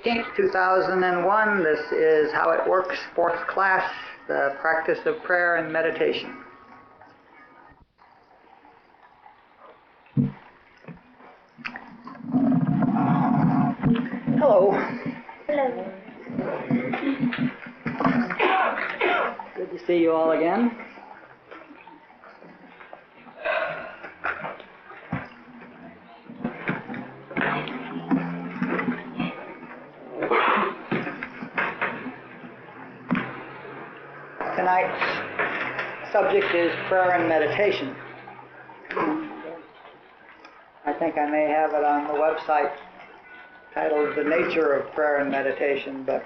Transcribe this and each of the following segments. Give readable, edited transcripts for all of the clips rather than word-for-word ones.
18th, 2001. This is How It Works, fourth class, the practice of prayer and meditation. Hello. Hello. Good to see you all again. Tonight's subject is prayer and meditation. I think I may have it on the website titled The Nature of Prayer and Meditation, but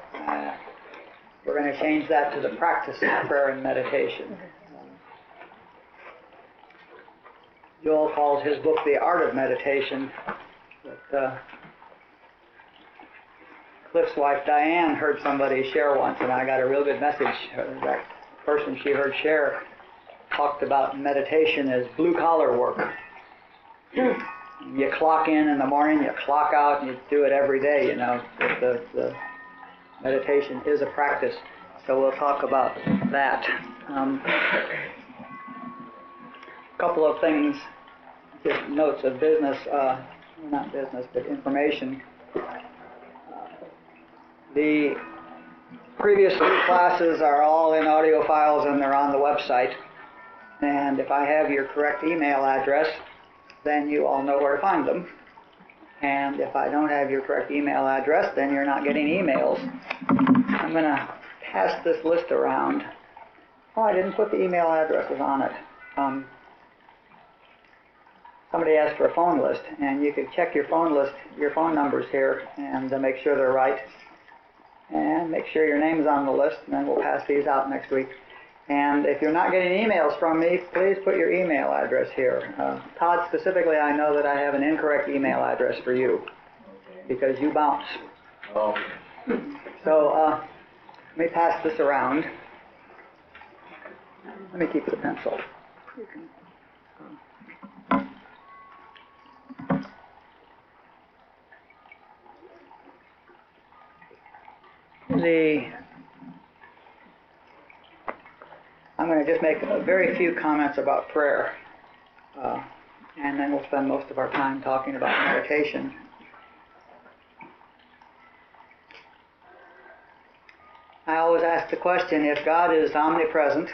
we're going to change that to the practice of prayer and meditation. Joel calls his book The Art of Meditation, but Cliff's wife Diane heard somebody share once, and I got a real good message. That person she heard share talked about meditation as blue-collar work. You clock in the morning, you clock out, and you do it every day, you know. The meditation is a practice, so we'll talk about that. A couple of things, just notes of business, not business, but information. The previous three classes are all in audio files and they're on the website. And if I have your correct email address, then you all know where to find them. And if I don't have your correct email address, then you're not getting emails. I'm going to pass this list around. Oh, I didn't put the email addresses on it. Somebody asked for a phone list, and you could check your phone list, your phone numbers here, and make sure they're right. And make sure your name's on the list, and then we'll pass these out next week. And if you're not getting emails from me, please put your email address here. Todd, specifically, I know that I have an incorrect email address for you because you bounce. Oh. So let me pass this around. Let me keep the pencil. I'm going to just make a very few comments about prayer, and then we'll spend most of our time talking about meditation. I always ask the question, if God is omnipresent,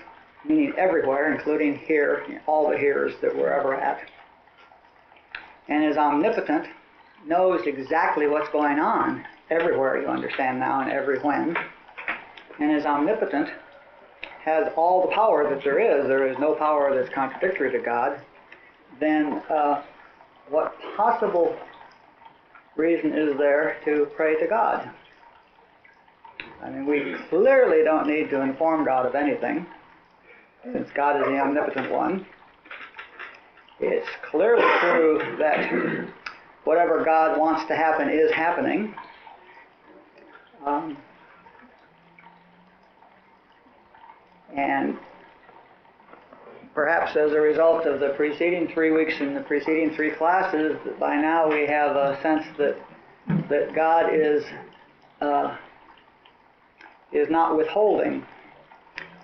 meaning everywhere, including here, all the here's that we're ever at, and is omnipotent, knows exactly what's going on everywhere, you understand now, and every when, and is omnipotent, has all the power that there is no power that's contradictory to God, then what possible reason is there to pray to God? I mean, we clearly don't need to inform God of anything, since God is the omnipotent one. It's clearly true that whatever God wants to happen is happening. And perhaps as a result of the preceding 3 weeks and the preceding 3 classes, by now we have a sense that God is not withholding.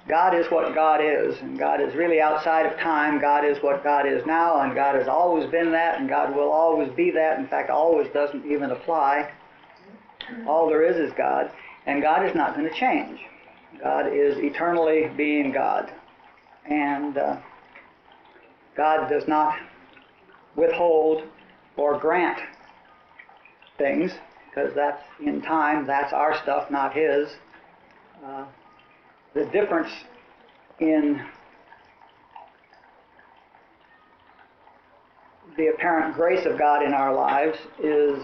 God is what God is, and God is really outside of time. God is what God is now, and God has always been that, and God will always be that. In fact, always doesn't even apply. All there is God, and God is not going to change. God is eternally being God, and God does not withhold or grant things, because that's in time, that's our stuff, not His. The difference in the apparent grace of God in our lives is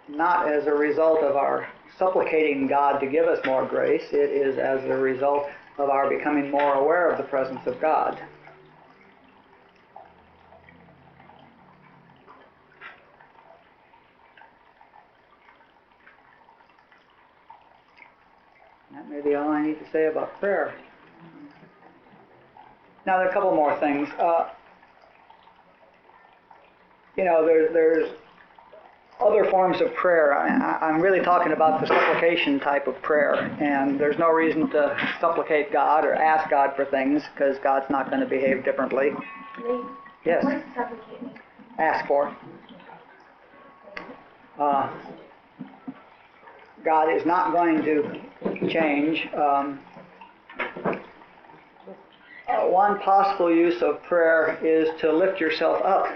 not as a result of our supplicating God to give us more grace. It is as a result of our becoming more aware of the presence of God. That may be all I need to say about prayer. Now, there are a couple more things. There's other forms of prayer. I'm really talking about the supplication type of prayer, and there's no reason to supplicate God or ask God for things because God's not going to behave differently. Lee, Yes. what does supplicate mean? Ask for. God is not going to change. One possible use of prayer is to lift yourself up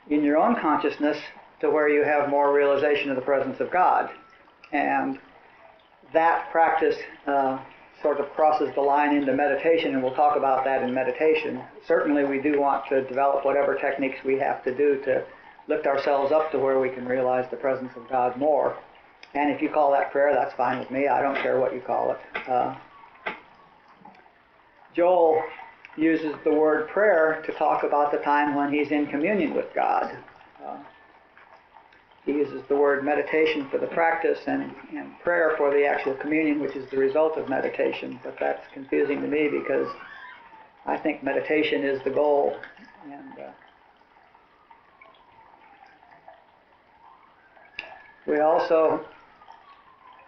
in your own consciousness to where you have more realization of the presence of God. And that practice sort of crosses the line into meditation, and we'll talk about that in meditation. Certainly we do want to develop whatever techniques we have to do to lift ourselves up to where we can realize the presence of God more. And if you call that prayer, that's fine with me. I don't care what you call it. Joel uses the word prayer to talk about the time when he's in communion with God. He uses the word meditation for the practice and prayer for the actual communion, which is the result of meditation. But that's confusing to me because I think meditation is the goal. And we also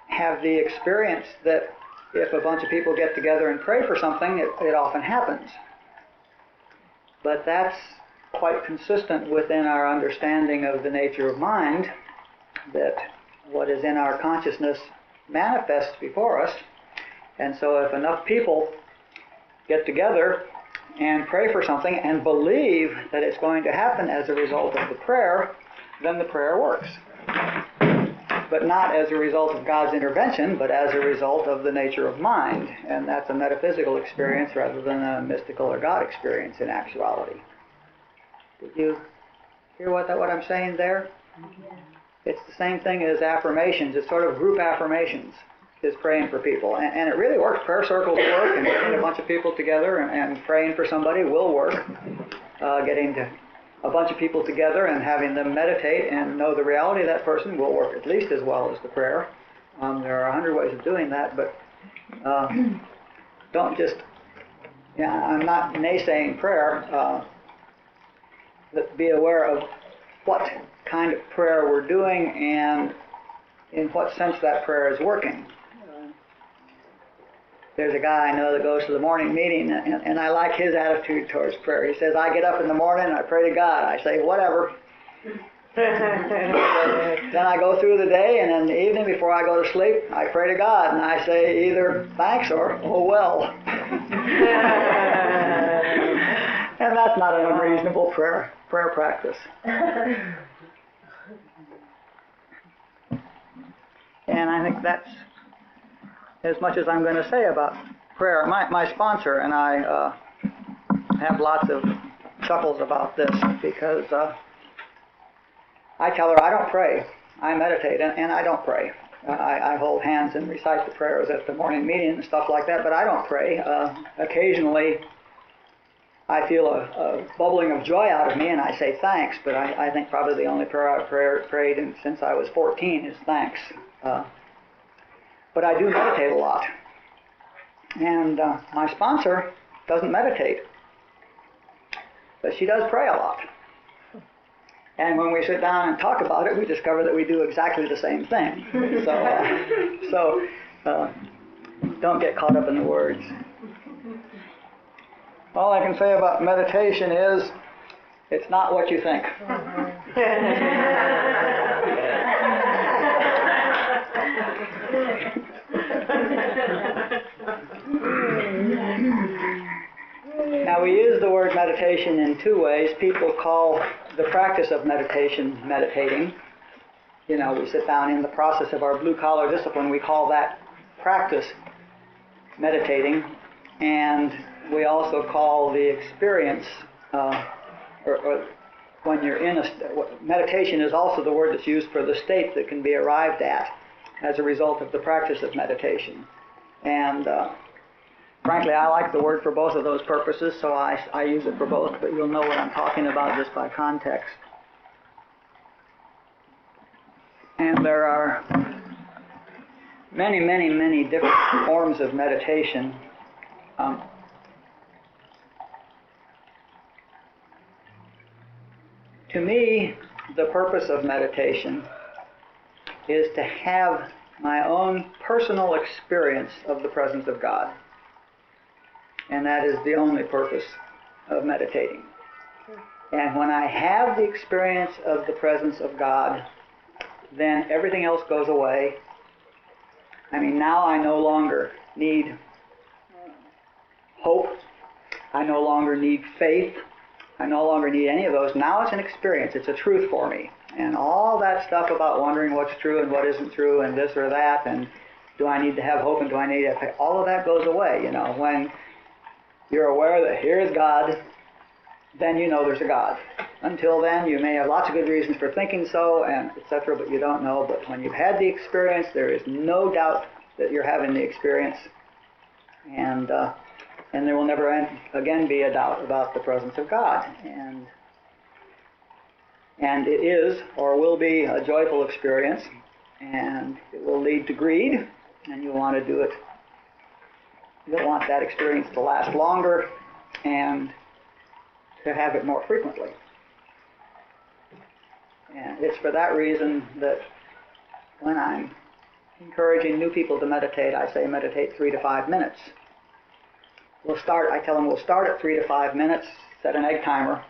have the experience that if a bunch of people get together and pray for something, it often happens. But that's quite consistent within our understanding of the nature of mind, that what is in our consciousness manifests before us. And so if enough people get together and pray for something and believe that it's going to happen as a result of the prayer, then the prayer works. But not as a result of God's intervention, but as a result of the nature of mind. And that's a metaphysical experience rather than a mystical or God experience in actuality. Did you hear what I'm saying there? Yeah. It's the same thing as affirmations. It's sort of group affirmations, is praying for people. And it really works. Prayer circles work, and getting a bunch of people together and praying for somebody will work. Getting a bunch of people together and having them meditate and know the reality of that person will work at least as well as the prayer. There are 100 ways of doing that, but don't just, I'm not naysaying prayer, but be aware of what kind of prayer we're doing and in what sense that prayer is working. There's a guy I know that goes to the morning meeting, and I like his attitude towards prayer. He says, I get up in the morning and I pray to God. I say, whatever. Then I go through the day, and in the evening before I go to sleep, I pray to God, and I say either thanks or oh well. And that's not an unreasonable prayer practice. And I think that's as much as I'm going to say about prayer. My sponsor and I have lots of chuckles about this because I tell her I don't pray. I meditate and I don't pray. I hold hands and recite the prayers at the morning meeting and stuff like that, but I don't pray. Occasionally I feel a bubbling of joy out of me and I say thanks, but I think probably the only prayer I've prayed since I was 14 is thanks. But I do meditate a lot. And my sponsor doesn't meditate. But she does pray a lot. And when we sit down and talk about it, we discover that we do exactly the same thing. So don't get caught up in the words. All I can say about meditation is it's not what you think. Now we use the word meditation in two ways. People call the practice of meditation meditating. We sit down in the process of our blue-collar discipline. We call that practice meditating. And we also call the experience, or when you're in meditation is also the word that's used for the state that can be arrived at as a result of the practice of meditation. And frankly, I like the word for both of those purposes, so I use it for both, but you'll know what I'm talking about just by context. And there are many, many, many different forms of meditation. To me, the purpose of meditation is to have my own personal experience of the presence of God. And that is the only purpose of meditating. And when I have the experience of the presence of God, then everything else goes away. I mean, now I no longer need hope. I no longer need faith. I no longer need any of those. Now it's an experience. It's a truth for me. And all that stuff about wondering what's true and what isn't true and this or that and do I need to have hope and do I need to have faith, all of that goes away. You know, when you're aware that here is God, then you know there's a God. Until then, you may have lots of good reasons for thinking so, and etc., but you don't know. But when you've had the experience, there is no doubt that you're having the experience, and there will never again be a doubt about the presence of God. And it is, or will be, a joyful experience, and it will lead to greed, and you want to do it. You'll want that experience to last longer and to have it more frequently. And it's for that reason that when I'm encouraging new people to meditate, I say meditate 3 to 5 minutes. I tell them we'll start at 3 to 5 minutes, set an egg timer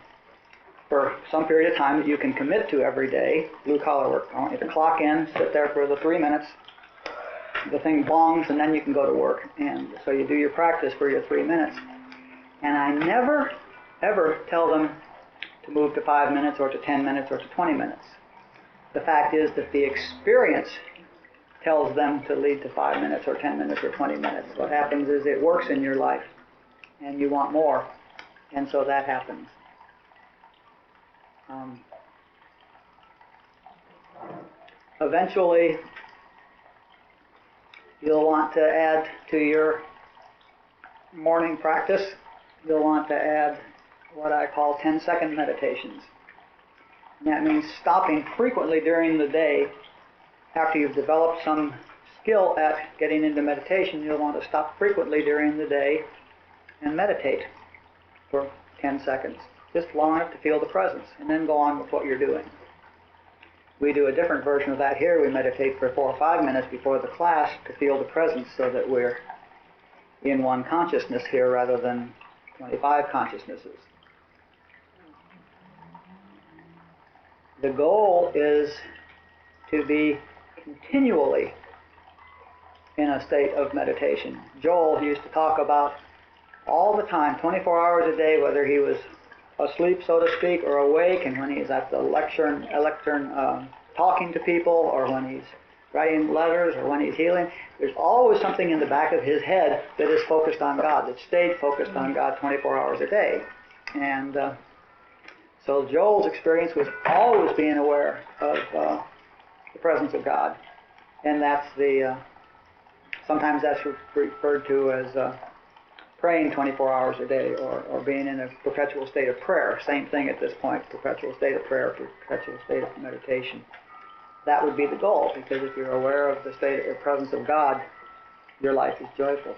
for some period of time that you can commit to every day, blue collar work. I want you to clock in, sit there for the 3 minutes, the thing bongs, and then you can go to work. And so you do your practice for your 3 minutes. And I never, ever tell them to move to 5 minutes or to 10 minutes or to 20 minutes. The fact is that the experience tells them to lead to 5 minutes or 10 minutes or 20 minutes. What happens is it works in your life and you want more. And so that happens. Eventually, you'll want to add to your morning practice, you'll want to add what I call 10-second meditations. And that means stopping frequently during the day. After you've developed some skill at getting into meditation, you'll want to stop frequently during the day and meditate for 10 seconds, just long enough to feel the presence, and then go on with what you're doing. We do a different version of that here. We meditate for 4 or 5 minutes before the class to feel the presence so that we're in one consciousness here rather than 25 consciousnesses. The goal is to be continually in a state of meditation. Joel used to talk about all the time, 24 hours a day, whether he was asleep, so to speak, or awake, and when he's at the lectern talking to people, or when he's writing letters, or when he's healing, there's always something in the back of his head that is focused on God, that stayed focused on God 24 hours a day. And so Joel's experience was always being aware of the presence of God, and that's sometimes that's referred to as praying 24 hours a day, or being in a perpetual state of prayer. Same thing at this point, perpetual state of prayer, perpetual state of meditation. That would be the goal, because if you're aware of the state of presence of God, your life is joyful.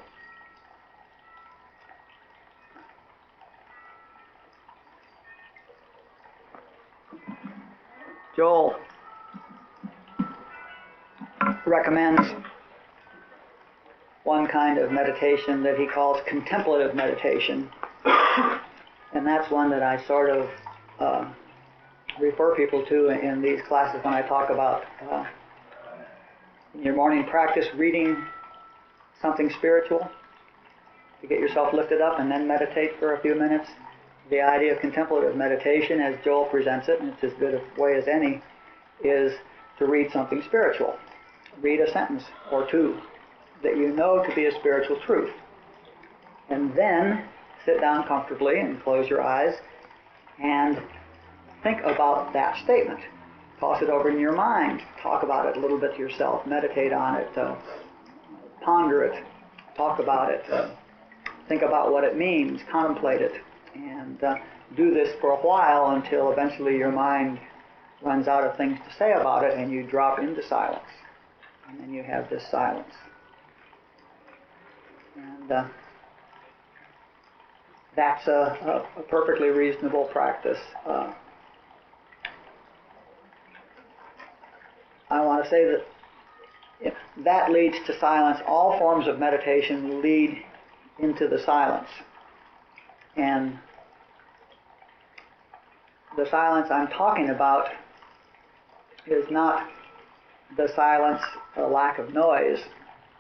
Joel recommends one kind of meditation that he calls contemplative meditation. And that's one that I sort of refer people to in these classes when I talk about in your morning practice reading something spiritual to get yourself lifted up and then meditate for a few minutes. The idea of contemplative meditation, as Joel presents it, and it's as good a way as any, is to read something spiritual. Read a sentence or two that you know to be a spiritual truth. And then sit down comfortably and close your eyes and think about that statement. Toss it over in your mind. Talk about it a little bit to yourself. Meditate on it. Ponder it. Talk about it. Think about what it means. Contemplate it. And do this for a while until eventually your mind runs out of things to say about it and you drop into silence. And then you have this silence. And that's a perfectly reasonable practice. I want to say that if that leads to silence, all forms of meditation lead into the silence. And the silence I'm talking about is not the silence, a lack of noise.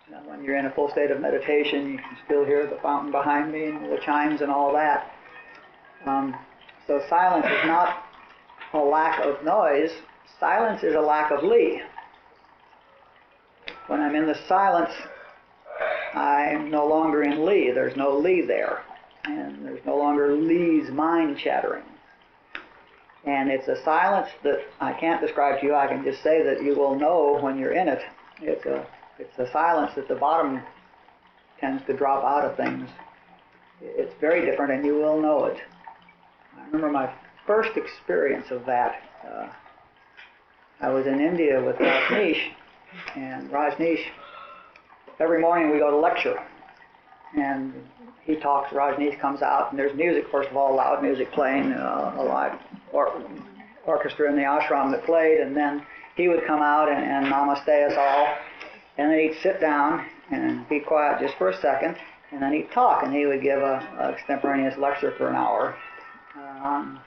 You know, when you're in a full state of meditation, you can still hear the fountain behind me and the chimes and all that. So silence is not a lack of noise. Silence is a lack of Li. When I'm in the silence, I'm no longer in Li. There's no Li there. And there's no longer Li's mind chattering. And it's a silence that I can't describe to you. I can just say that you will know when you're in it. It's a silence that the bottom tends to drop out of things. It's very different, and you will know it. I remember my first experience of that. I was in India with Rajneesh, and Rajneesh, every morning we go to lecture. And he talks, Rajneesh comes out, and there's music, first of all, loud music playing, a live orchestra in the ashram that played, and then he would come out and namaste us all, and then he'd sit down and be quiet just for a second, and then he'd talk, and he would give a extemporaneous lecture for an hour on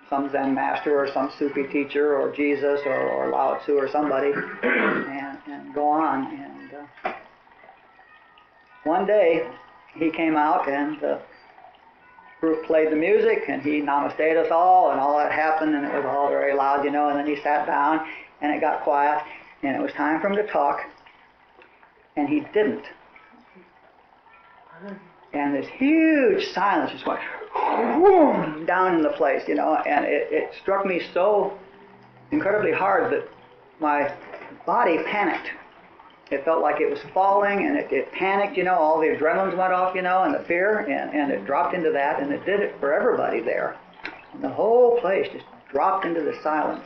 some Zen master or some Sufi teacher or Jesus or Lao Tzu or somebody, and go on. And one day he came out and the group played the music and he namasteed us all, and all that happened, and it was all very loud, you know, and then he sat down and it got quiet and it was time for him to talk, and he didn't. And this huge silence just went whoom, down in the place, you know, and it struck me so incredibly hard that my body panicked. It felt like it was falling, and it panicked, you know, all the adrenaline went off, you know, and the fear, and it dropped into that, and it did it for everybody there. And the whole place just dropped into the silence.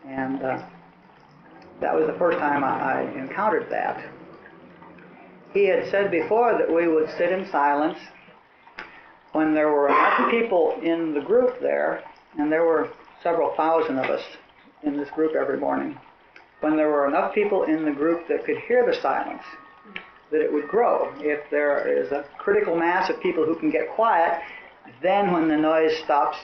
And that was the first time I encountered that. He had said before that we would sit in silence when there were enough people in the group there, and there were several thousand of us in this group every morning. When there were enough people in the group that could hear the silence, that it would grow. If there is a critical mass of people who can get quiet, then when the noise stops,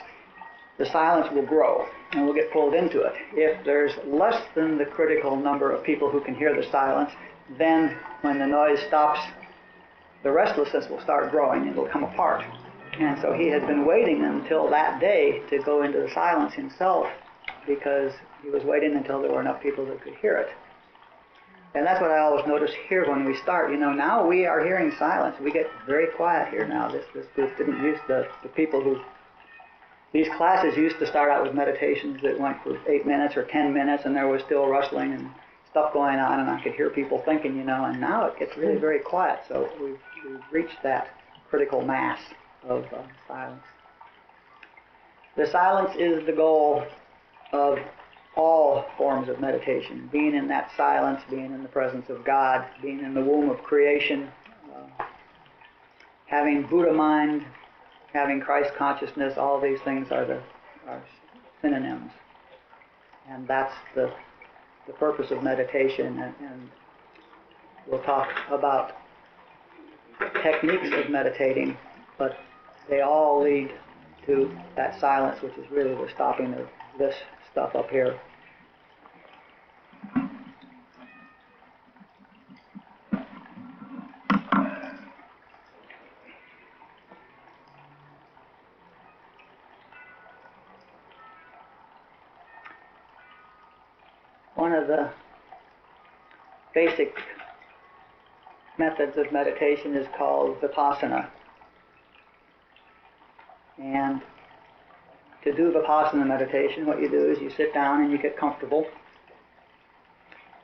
the silence will grow and we'll get pulled into it. If there's less than the critical number of people who can hear the silence, then when the noise stops, the restlessness will start growing and it'll come apart. And so he had been waiting until that day to go into the silence himself, because he was waiting until there were enough people that could hear it. And that's what I always notice here when we start. You know, now we are hearing silence. We get very quiet here now. This group didn't use the people who... These classes used to start out with meditations that went for 8 minutes or 10 minutes, and there was still rustling and stuff going on, and I could hear people thinking, you know, and now it gets really very quiet. So we've reached that critical mass of silence. The silence is the goal of all forms of meditation. Being in that silence, being in the presence of God, being in the womb of creation, having Buddha mind, having Christ consciousness, all these things are synonyms. And that's the purpose of meditation. And we'll talk about techniques of meditating, but they all lead to that silence, which is really the stopping of this stuff up here. One of the basic methods of meditation is called Vipassana. And to do Vipassana meditation, what you do is you sit down and you get comfortable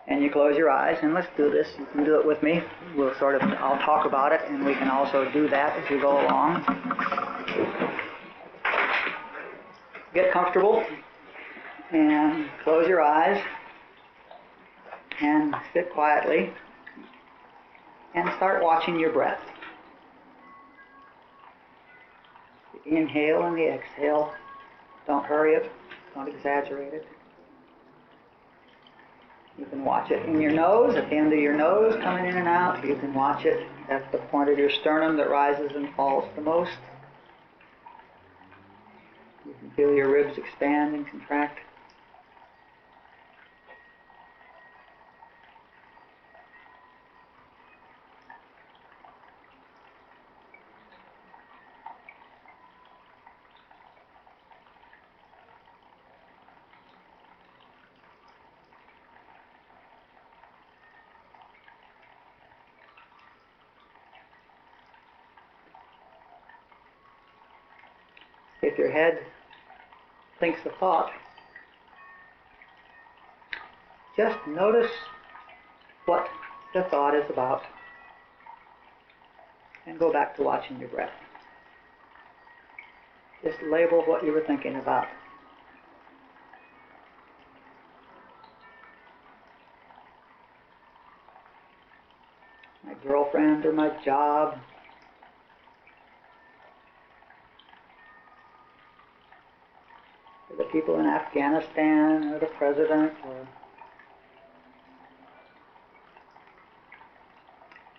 and you close your eyes, and let's do this. You can do it with me. I'll talk about it, and we can also do that as we go along. Get comfortable and close your eyes and sit quietly and start watching your breath. The inhale and the exhale. Don't hurry it. Don't exaggerate it. You can watch it in your nose, at the end of your nose, coming in and out. You can watch it at the point of your sternum that rises and falls the most. You can feel your ribs expand and contract. If your head thinks a thought, just notice what the thought is about and go back to watching your breath. Just label what you were thinking about. My girlfriend or my job, or the people in Afghanistan, or the president, or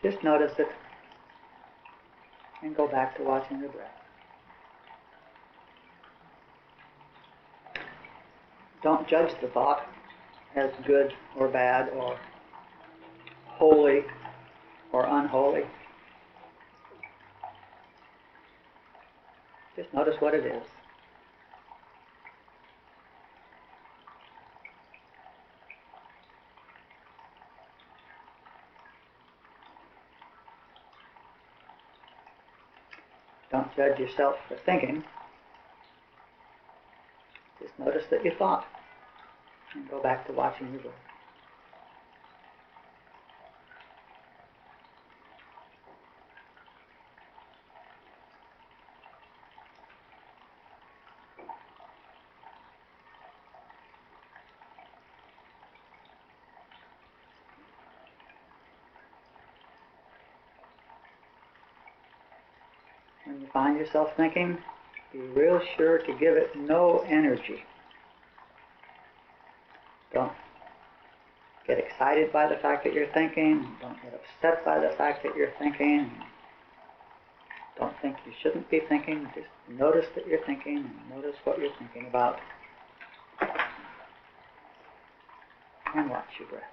just notice it and go back to watching your breath. Don't judge the thought as good or bad or holy or unholy. Just notice what it is. Don't judge yourself for thinking. Just notice that you thought and go back to watching your breath. When you find yourself thinking, be real sure to give it no energy. Don't get excited by the fact that you're thinking. Don't get upset by the fact that you're thinking. Don't think you shouldn't be thinking. Just notice that you're thinking and notice what you're thinking about. And watch your breath.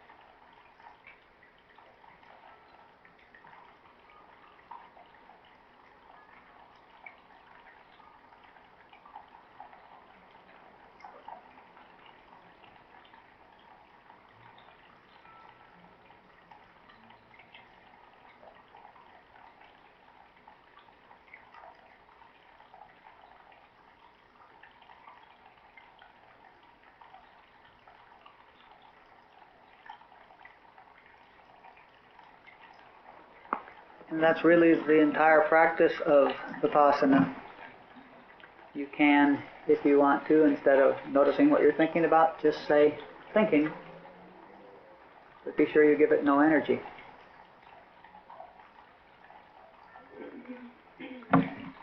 And that's really the entire practice of Vipassana. You can, if you want to, instead of noticing what you're thinking about, just say thinking, but be sure you give it no energy.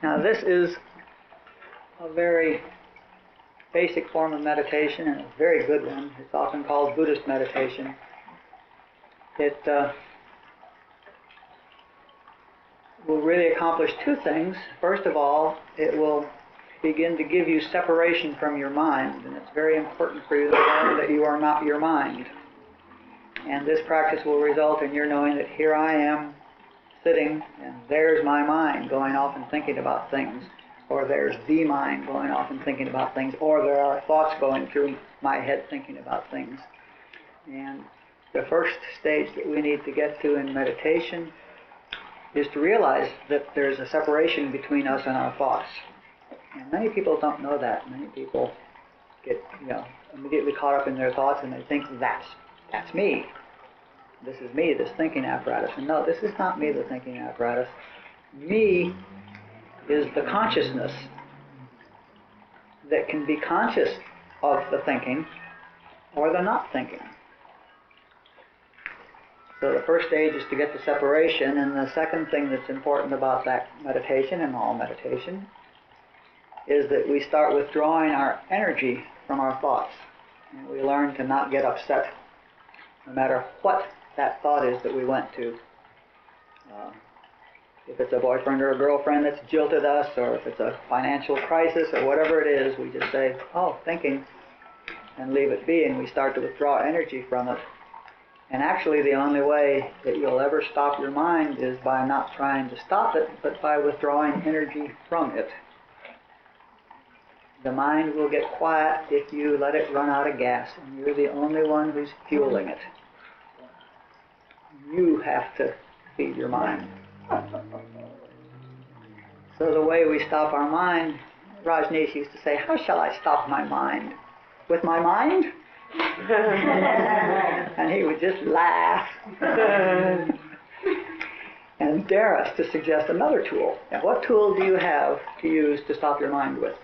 Now this is a very basic form of meditation and a very good one. It's often called Buddhist meditation. It will really accomplish two things. First of all, it will begin to give you separation from your mind, and it's very important for you to learn that you are not your mind. And this practice will result in your knowing that here I am sitting, and there's my mind going off and thinking about things, or there's the mind going off and thinking about things, or there are thoughts going through my head thinking about things. And the first stage that we need to get to in meditation is to realize that there's a separation between us and our thoughts. And many people don't know that. Many people get, immediately caught up in their thoughts and they think that's me. This is me, this thinking apparatus. And no, this is not me, the thinking apparatus. Me is the consciousness that can be conscious of the thinking or the not thinking. So the first stage is to get the separation, and the second thing that's important about that meditation and all meditation is that we start withdrawing our energy from our thoughts, and we learn to not get upset no matter what that thought is that we went to. If it's a boyfriend or a girlfriend that's jilted us, or if it's a financial crisis or whatever it is, we just say, oh, thinking, and leave it be, and we start to withdraw energy from it. And actually the only way that you'll ever stop your mind is by not trying to stop it, but by withdrawing energy from it. The mind will get quiet if you let it run out of gas, and you're the only one who's fueling it. You have to feed your mind. So the way we stop our mind, Rajneesh used to say, how shall I stop my mind? With my mind? And he would just laugh and dare us to suggest another tool. And what tool do you have to use to stop your mind with?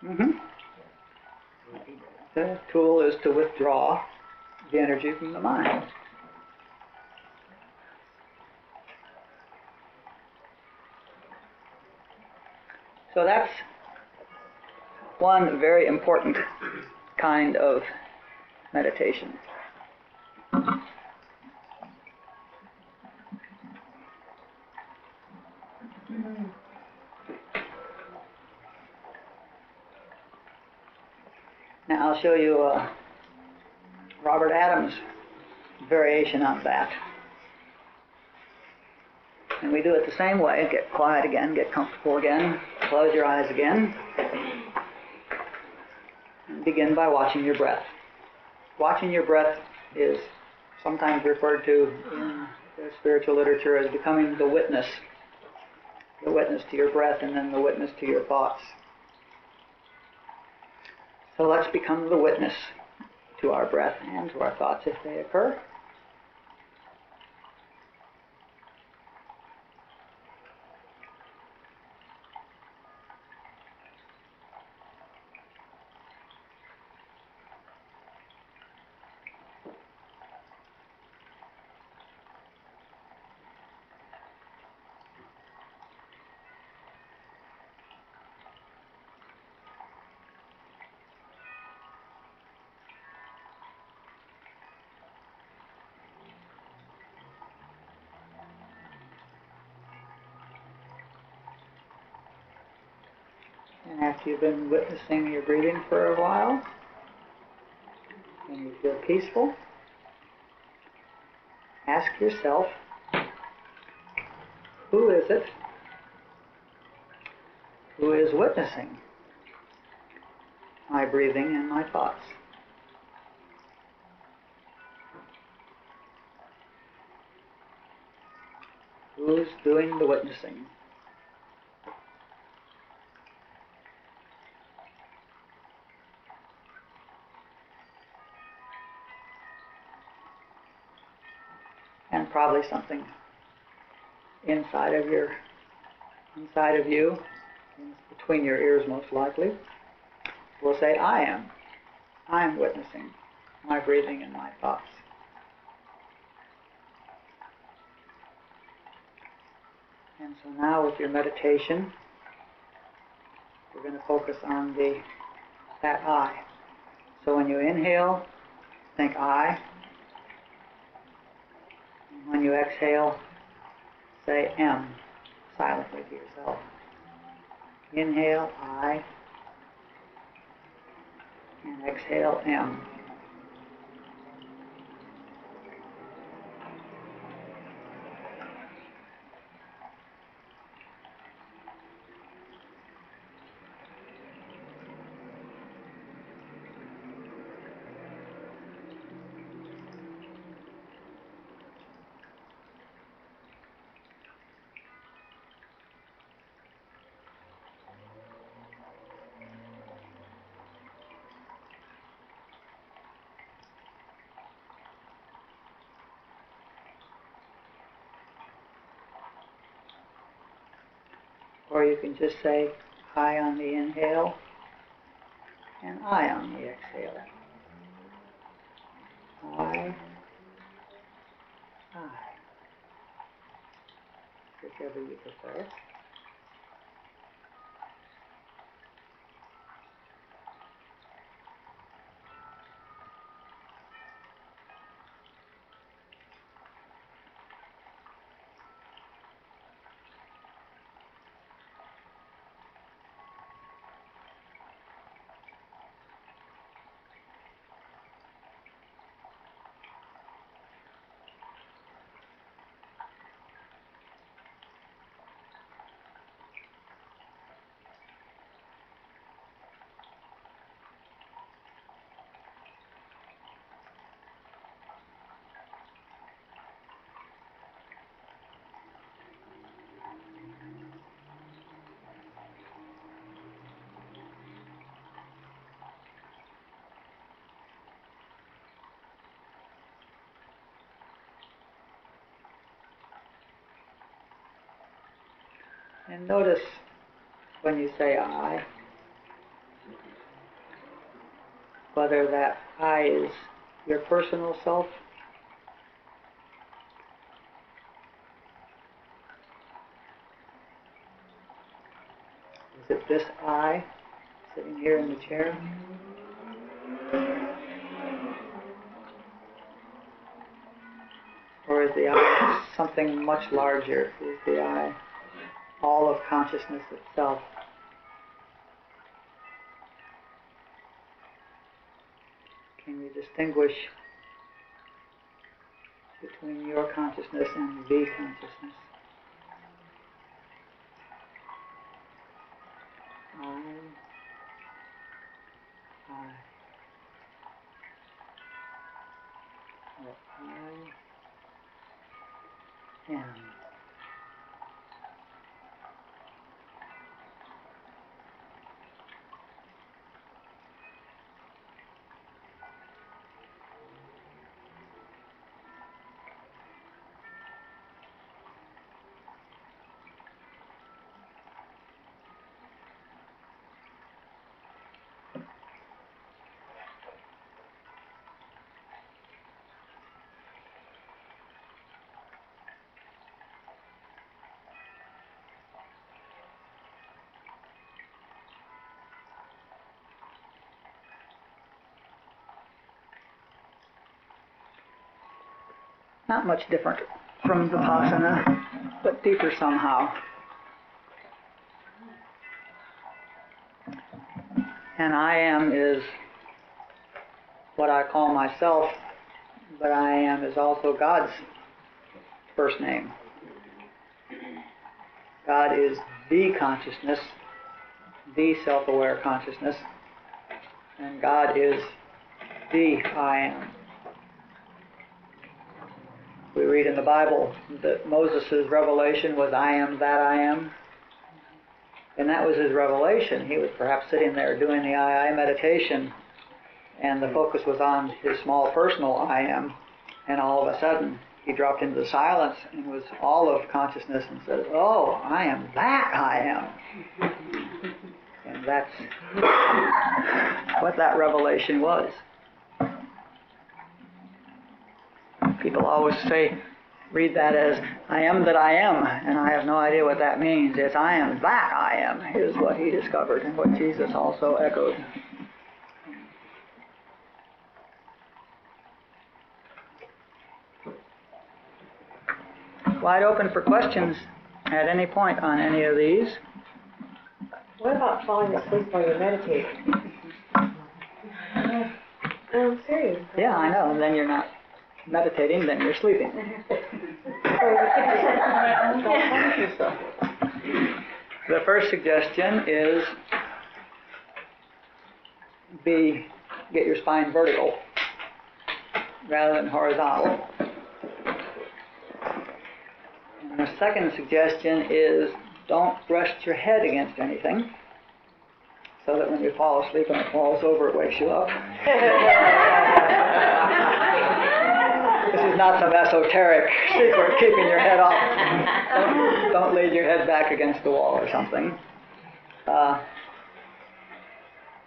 Meditation. The tool is to withdraw the energy from the mind. So that's one very important kind of meditation. Now I'll show you Robert Adams' variation on that. And we do it the same way. Get quiet again, get comfortable again, close your eyes again, and begin by watching your breath. Watching your breath is sometimes referred to in the spiritual literature as becoming the witness to your breath and then the witness to your thoughts. So let's become the witness to our breath and to our thoughts if they occur. And after you've been witnessing your breathing for a while, and you feel peaceful, ask yourself, who is it who is witnessing my breathing and my thoughts? Who's doing the witnessing? And probably something inside of you, between your ears most likely, will say, I am witnessing my breathing and my thoughts. And so now with your meditation, we're going to focus on that I. So when you inhale, think I. When you exhale, say M silently to yourself. Inhale, I, and exhale, M. Or you can just say I on the inhale and I on the exhale. I, whichever you prefer. And notice when you say I, whether that I is your personal self, is it this I sitting here in the chair? Or is the I something much larger? Is the I all of consciousness itself? Can you distinguish between your consciousness and the consciousness? I or I am. Not much different from Vipassana, but deeper somehow. And I am is what I call myself, but I am is also God's first name. God is the consciousness, the self-aware consciousness, and God is the I am. We read in the Bible that Moses' revelation was, I am that I am. And that was his revelation. He was perhaps sitting there doing the I meditation, and the focus was on his small personal I am, and all of a sudden he dropped into the silence and was all of consciousness and said, oh, I am that I am. And that's what that revelation was. People always say, read that as, I am that I am, and I have no idea what that means. It's I am that I am, is what he discovered, and what Jesus also echoed. Wide open for questions at any point on any of these. What about falling asleep while you're meditating? I'm serious. Yeah, I know, and then you're not meditating, then you're sleeping. The first suggestion is get your spine vertical rather than horizontal. And the second suggestion is don't rest your head against anything, so that when you fall asleep and it falls over, it wakes you up. This is not some esoteric secret keeping your head up. Don't lean your head back against the wall or something.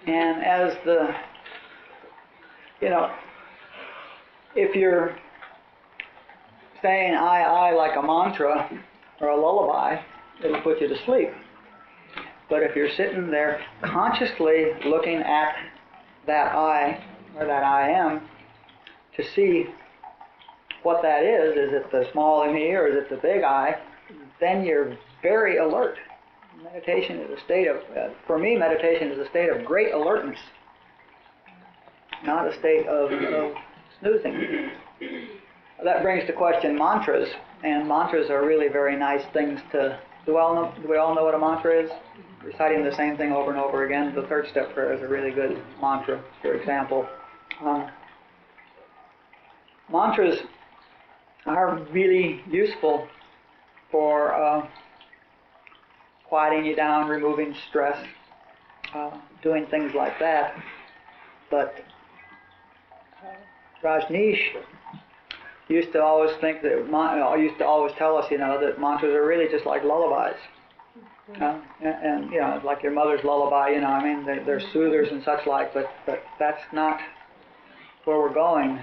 And as if you're saying I like a mantra or a lullaby, it'll put you to sleep. But if you're sitting there consciously looking at that I, or that I am, to see what that is it the small me or is it the big I, then you're very alert. Meditation is a state of, for me, meditation is a state of great alertness, not a state of snoozing. That brings to question mantras, and mantras are really very nice things to, do we all know what a mantra is? Reciting the same thing over and over again. The third step prayer is a really good mantra, for example. Mantras are really useful for quieting you down, removing stress, doing things like that. But Rajneesh used to always think that, used to always tell us, that mantras are really just like lullabies. And like your mother's lullaby, I mean, they're soothers and such like, but that's not where we're going.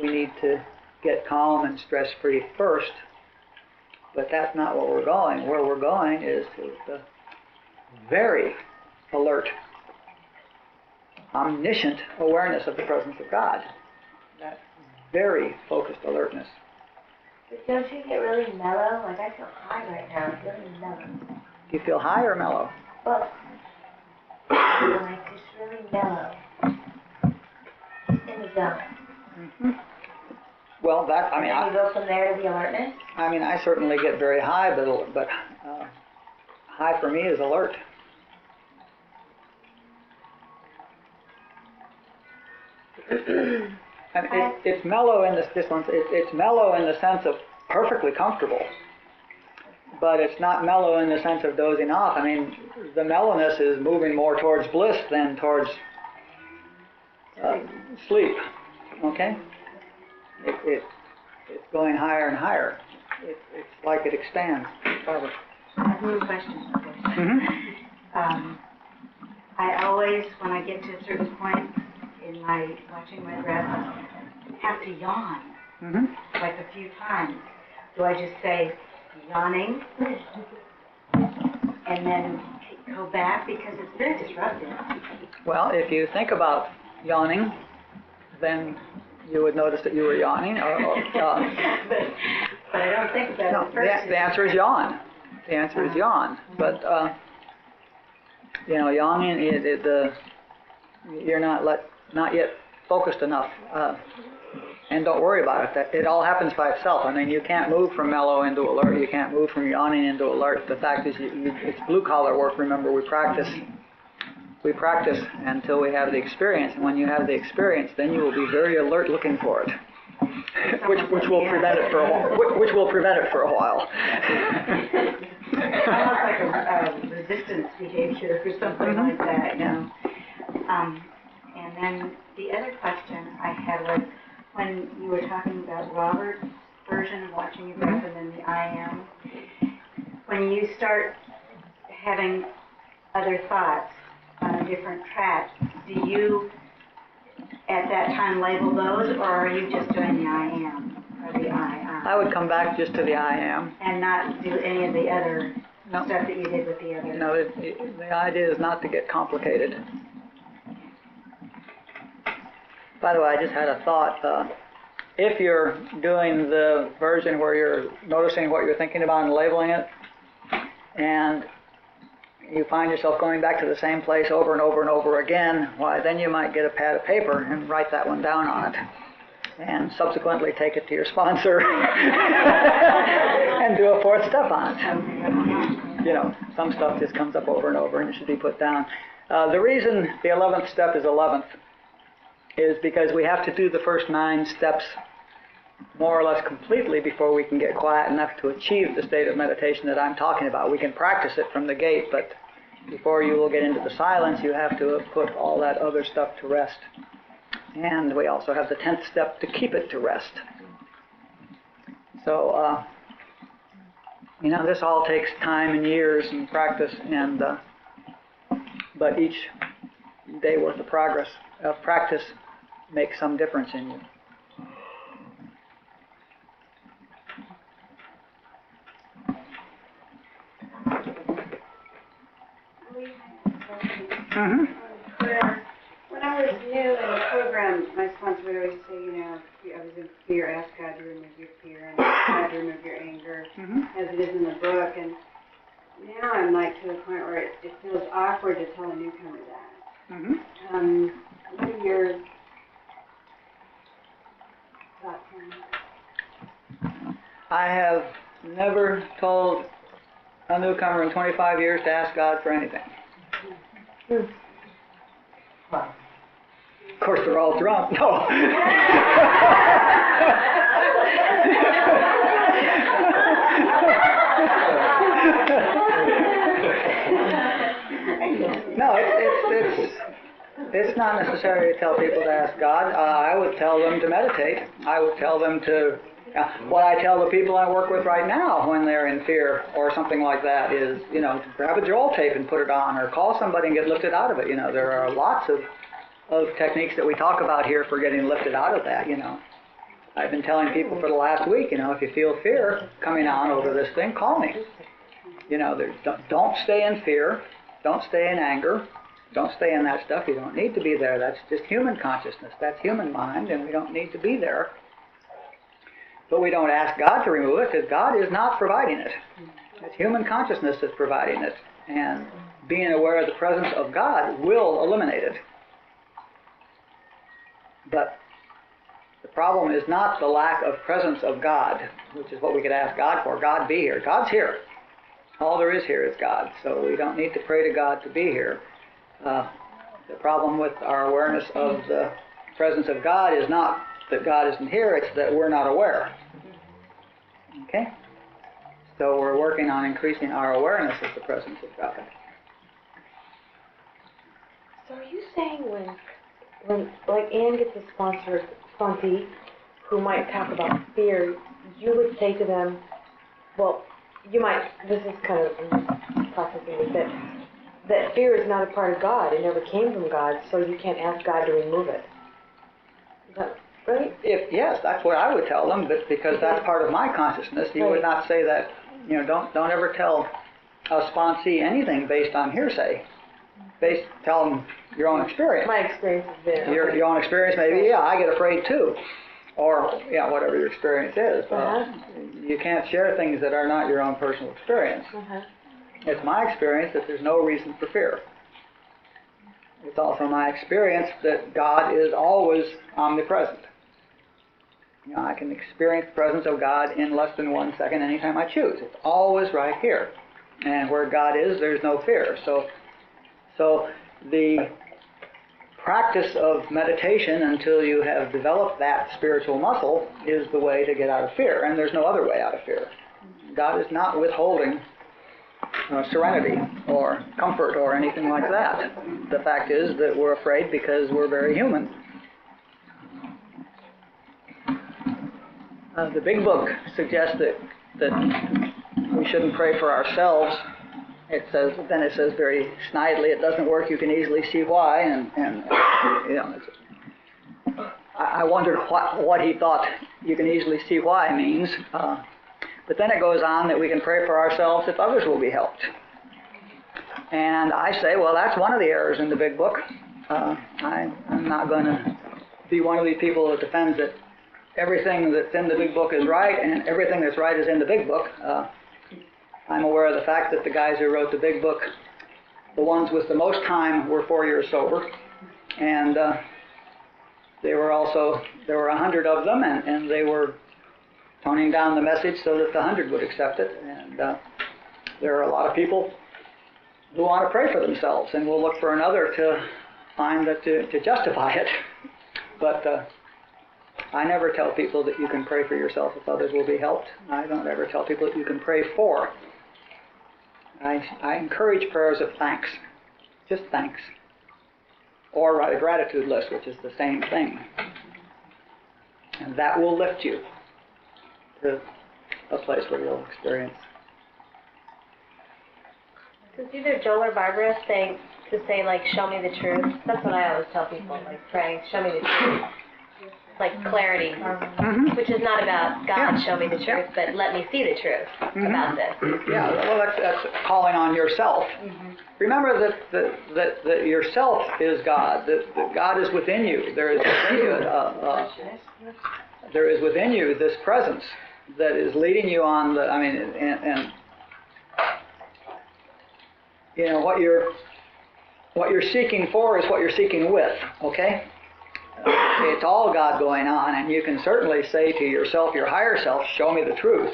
We need to get calm and stress-free first, but that's not where we're going. Where we're going is to the very alert, omniscient awareness of the presence of God. That very focused alertness. But don't you get really mellow? Like, I feel high right now. I'm really mellow. Do you feel high or mellow? Well, like, just really mellow. In the zone. Mm-hmm. Well, And then you go from there to the alertness? I mean, I certainly get very high, but high for me is alert. And it's mellow in it's mellow in the sense of perfectly comfortable, but it's not mellow in the sense of dozing off. I mean, the mellowness is moving more towards bliss than towards sleep. Okay? It's going higher and higher. It's like it expands. Barbara. I have one question, of course. Mm-hmm. I always, when I get to a certain point in my watching my breath, have to yawn, like a few times. Do I just say yawning and then go back, because it's very disruptive? Well, if you think about yawning, then you would notice that you were yawning. But I don't think that No, at first. the answer is yawn. The answer is yawn. But yawning you're not yet focused enough, and don't worry about it. That it all happens by itself. I mean, you can't move from mellow into alert. You can't move from yawning into alert. The fact is, it's blue collar work. Remember, we practice until we have the experience, and when you have the experience, then you will be very alert looking for it, which will prevent it for a while. Almost like a resistance behavior or something like that, And then the other question I had was, when you were talking about Robert's version of watching your breath and then the I am, when you start having other thoughts on a different track, do you at that time label those, or are you just doing the I am or the I? I would come back just to the I am. And not do any of the other stuff that you did with the other? No, the idea is not to get complicated. By the way, I just had a thought. If you're doing the version where you're noticing what you're thinking about and labeling it, and you find yourself going back to the same place over and over and over again, why, then you might get a pad of paper and write that one down on it, and subsequently take it to your sponsor and do a fourth step on it. Some stuff just comes up over and over and it should be put down. The reason the 11th step is 11th is because we have to do the first 9 steps more or less completely before we can get quiet enough to achieve the state of meditation that I'm talking about. We can practice it from the gate, but before you will get into the silence, you have to put all that other stuff to rest. And we also have the 10th step to keep it to rest. So, this all takes time and years and practice, but each day worth of practice makes some difference in you. Prayer. When I was new in the program, my sponsor would always say, I was in fear, ask God to remove your fear, and ask God to remove your anger, as it is in the book. And now I'm like to the point where it feels awkward to tell a newcomer that. What are your thoughts on that? I have never told a newcomer in 25 years to ask God for anything. Of course, they're all drunk. No. No, it's not necessary to tell people to ask God. I would tell them to meditate. I would tell them to What I tell the people I work with right now when they're in fear or something like that is, to grab a Joel tape and put it on, or call somebody and get lifted out of it. There are lots of techniques that we talk about here for getting lifted out of that. I've been telling people for the last week, if you feel fear coming on over this thing, call me. Don't stay in fear. Don't stay in anger. Don't stay in that stuff. You don't need to be there. That's just human consciousness. That's human mind, and we don't need to be there. But we don't ask God to remove it, because God is not providing it. It's human consciousness that's providing it. And being aware of the presence of God will eliminate it. But the problem is not the lack of presence of God, which is what we could ask God for. God, be here. God's here. All there is here is God. So we don't need to pray to God to be here. The problem with our awareness of the presence of God is not that God isn't here, it's that we're not aware. Okay? So we're working on increasing our awareness of the presence of God. So are you saying when like Ann gets a sponsee who might talk about fear, you would say to them, well, you might, this is kind of, I'm just processing this, that fear is not a part of God. It never came from God, so you can't ask God to remove it. Is that right? Yes, that's what I would tell them, but because that's part of my consciousness, you would not say that, don't ever tell a sponsee anything based on hearsay. Tell them your own experience. My experience has been. Your own experience, maybe, I get afraid too. Or, whatever your experience is. You can't share things that are not your own personal experience. It's my experience that there's no reason for fear. It's also my experience that God is always omnipresent. I can experience the presence of God in less than 1 second anytime I choose. It's always right here. And where God is, there's no fear. So the practice of meditation until you have developed that spiritual muscle is the way to get out of fear. And there's no other way out of fear. God is not withholding serenity or comfort or anything like that. The fact is that we're afraid because we're very human. The Big Book suggests that we shouldn't pray for ourselves. It says very snidely, it doesn't work, you can easily see why, and I wondered what he thought you can easily see why means. But then it goes on that we can pray for ourselves if others will be helped. And I say, well, that's one of the errors in the Big Book. I'm not going to be one of these people that defends that everything that's in the Big Book is right and everything that's right is in the Big Book. I'm aware of the fact that the guys who wrote the Big Book, the ones with the most time, were 4 years sober. And there were 100 of them, and they were toning down the message so that the 100 would accept it. And there are a lot of people who want to pray for themselves, and will look for another to find that to justify it. But I never tell people that you can pray for yourself if others will be helped. I don't ever tell people that you can pray for. I encourage prayers of thanks, just thanks. Or write a gratitude list, which is the same thing. And that will lift you to a place where you'll experience. Does either Joel or Barbara say, like, show me the truth? That's what I always tell people, like, pray, show me the truth. Like clarity, which is not about God, show me the truth, but let me see the truth about this. Yeah, well, that's calling on yourself. Remember that yourself is God, that God is within you. There is within you this presence that is leading you on the, and what you're seeking for is what you're seeking with, okay? It's all God going on, and you can certainly say to yourself, your higher self, show me the truth.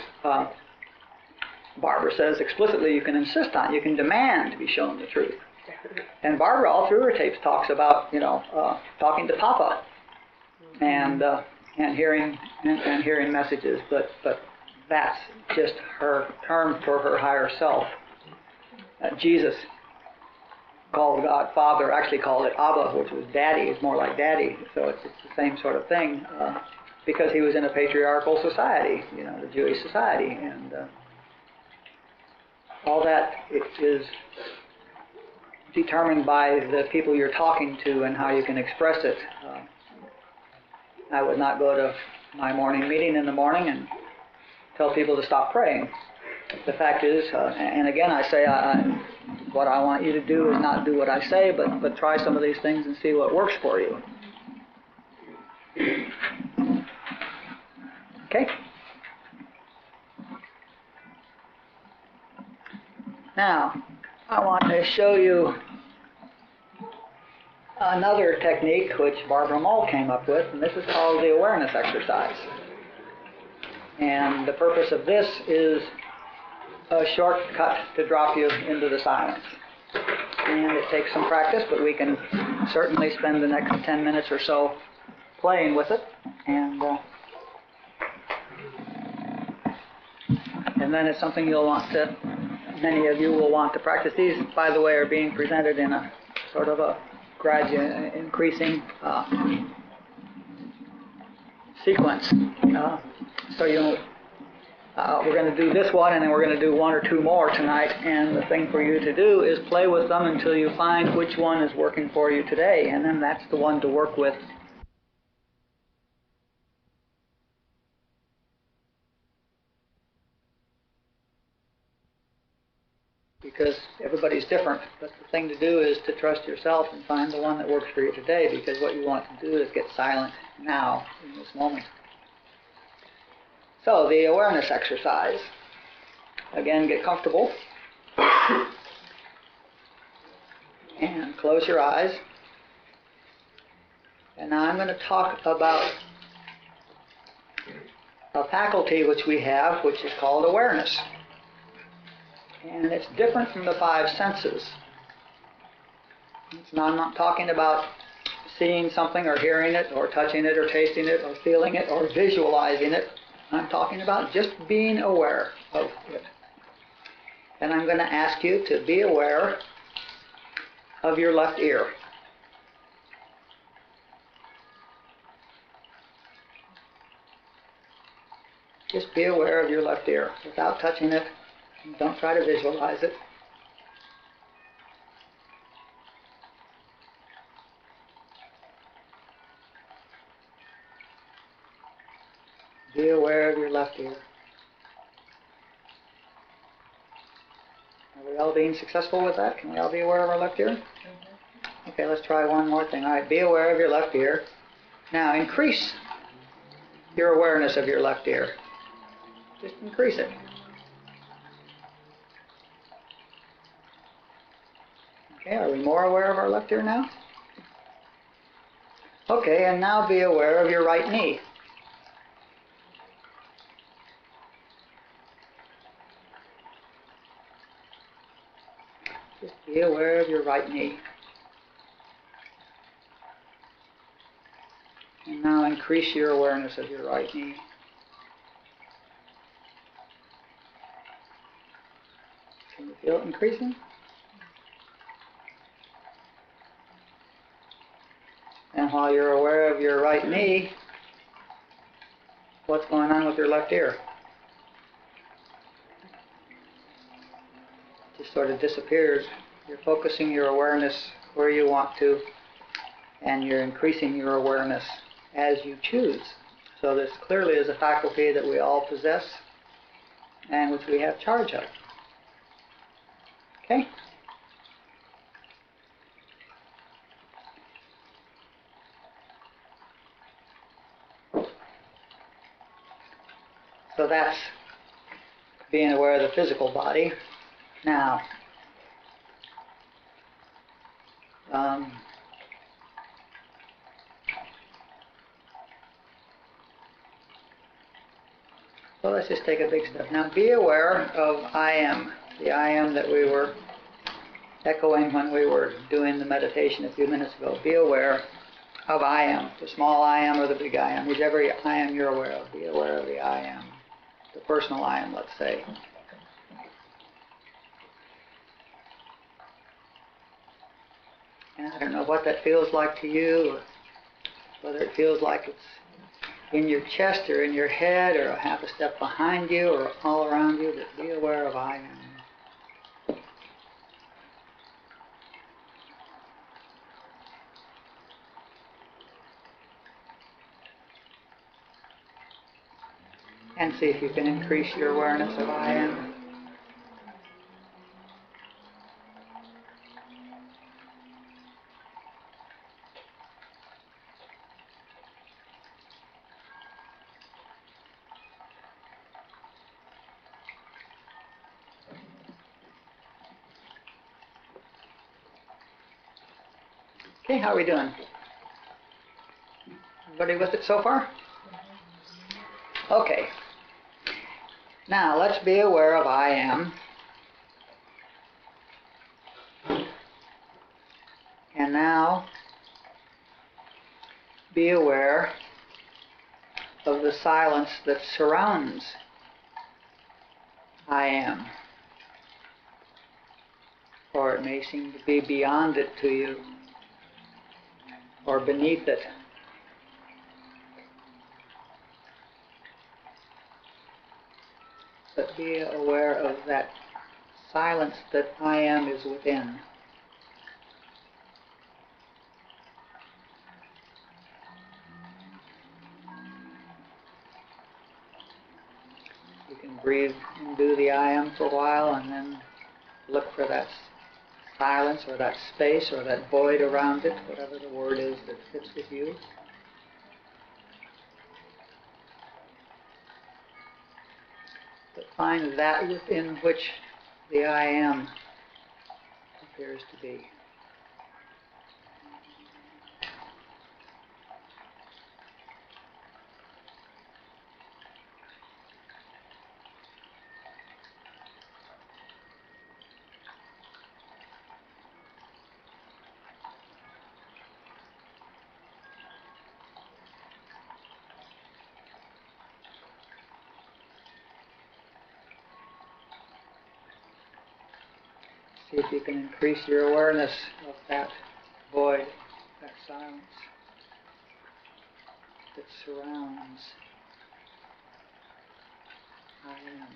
Barbara says explicitly you can insist on it, you can demand to be shown the truth. And Barbara, all through her tapes, talks about, talking to Papa and hearing messages, but that's just her term for her higher self. Jesus called God Father, actually called it Abba, which was Daddy. It's more like Daddy, so it's the same sort of thing. because he was in a patriarchal society, the Jewish society, and all that is determined by the people you're talking to and how you can express it. I would not go to my morning meeting in the morning and tell people to stop praying. The fact is, and again I say, what I want you to do is not do what I say, but try some of these things and see what works for you. Okay? Now, I want to show you another technique which Barbara Mull came up with, and this is called the awareness exercise. And the purpose of this is a shortcut to drop you into the silence. And it takes some practice, but we can certainly spend the next 10 minutes or so playing with it. And then it's something many of you will want to practice. These, by the way, are being presented in a sort of a gradual increasing sequence. So we're going to do this one, and then we're going to do one or two more tonight. And the thing for you to do is play with them until you find which one is working for you today, and then that's the one to work with. Because everybody's different, but the thing to do is to trust yourself and find the one that works for you today, because what you want to do is get silent now, in this moment. So, the awareness exercise. Again, get comfortable. And close your eyes. And now I'm going to talk about a faculty which we have, which is called awareness. And it's different from the five senses. I'm not talking about seeing something or hearing it or touching it or tasting it or feeling it or visualizing it. I'm talking about just being aware of it. And I'm going to ask you to be aware of your left ear. Just be aware of your left ear without touching it. Don't try to visualize it. Be aware of your left ear. Are we all being successful with that? Can we all be aware of our left ear? Okay, let's try one more thing. All right, be aware of your left ear. Now, increase your awareness of your left ear. Just increase it. Okay, are we more aware of our left ear now? Okay, and now be aware of your right knee. Just be aware of your right knee. And now increase your awareness of your right knee. Can you feel it increasing? And while you're aware of your right knee, what's going on with your left ear? Just sort of disappears. You're focusing your awareness where you want to, and you're increasing your awareness as you choose. So this clearly is a faculty that we all possess and which we have charge of. Okay? So that's being aware of the physical body. Now, so let's just take a big step. Now be aware of I am, the I am that we were echoing when we were doing the meditation a few minutes ago. Be aware of I am, the small I am or the big I am, whichever I am you're aware of. Be aware of the I am, the personal I am, let's say. And I don't know what that feels like to you, whether it feels like it's in your chest or in your head or a half a step behind you or all around you, but be aware of I am. And see if you can increase your awareness of I am. Okay, how are we doing? Everybody with it so far? Okay. Now let's be aware of I am. And now be aware of the silence that surrounds I am. Or it may seem to be beyond it to you, or beneath it. But be aware of that silence that I am is within. You can breathe and do the I am for a while and then look for that silence or that space or that void around it, whatever the word is that fits with you. But find that within which the I am appears to be. See if you can increase your awareness of that void, that silence that surrounds I am.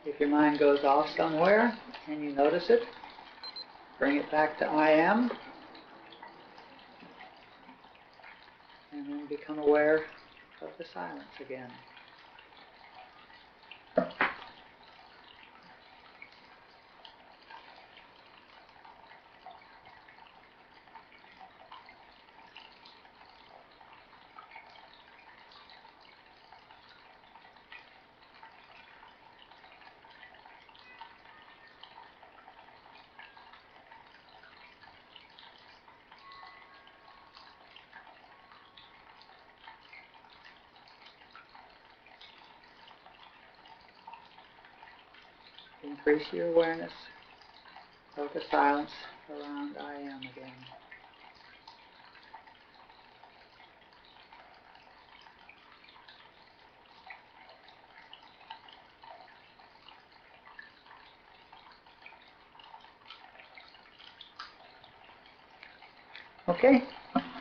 If your mind goes off somewhere and you notice it, bring it back to I am, and then become aware of the silence again. Increase your awareness of the silence around I am again. Okay,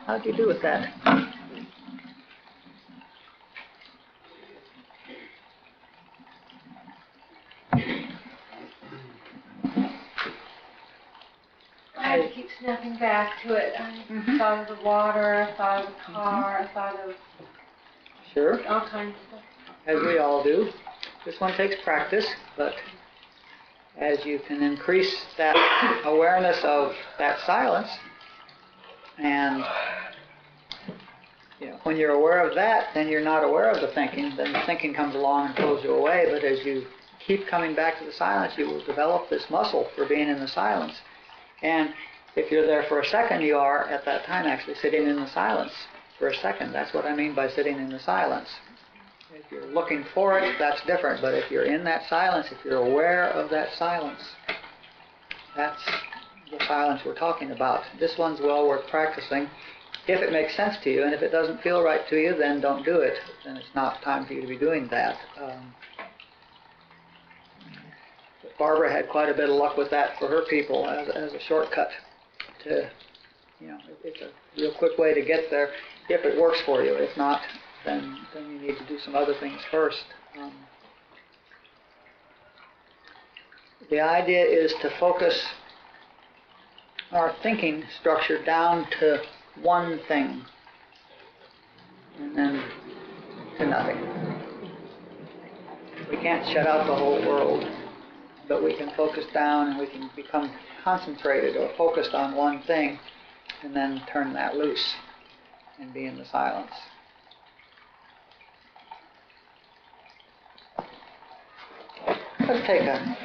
how do you do with that? I keep snapping back to it. I thought of the water, I thought of the car, I thought of Sure, all kinds of stuff. as we all do. This one takes practice, but as you can increase that awareness of that silence, and when you're aware of that, then you're not aware of the thinking. Then the thinking comes along and pulls you away. But as you keep coming back to the silence, you will develop this muscle for being in the silence. And if you're there for a second, you are at that time actually sitting in the silence for a second. That's what I mean by sitting in the silence. If you're looking for it, that's different. But if you're in that silence, if you're aware of that silence, that's the silence we're talking about. This one's well worth practicing if it makes sense to you, and if it doesn't feel right to you, then don't do it. Then it's not time for you to be doing that. But Barbara had quite a bit of luck with that for her people as a shortcut to, it's a real quick way to get there if it works for you. If not, then you need to do some other things first. The idea is to focus our thinking structure down to one thing, and then to nothing. We can't shut out the whole world, but we can focus down and we can become concentrated or focused on one thing, and then turn that loose and be in the silence. Let's take a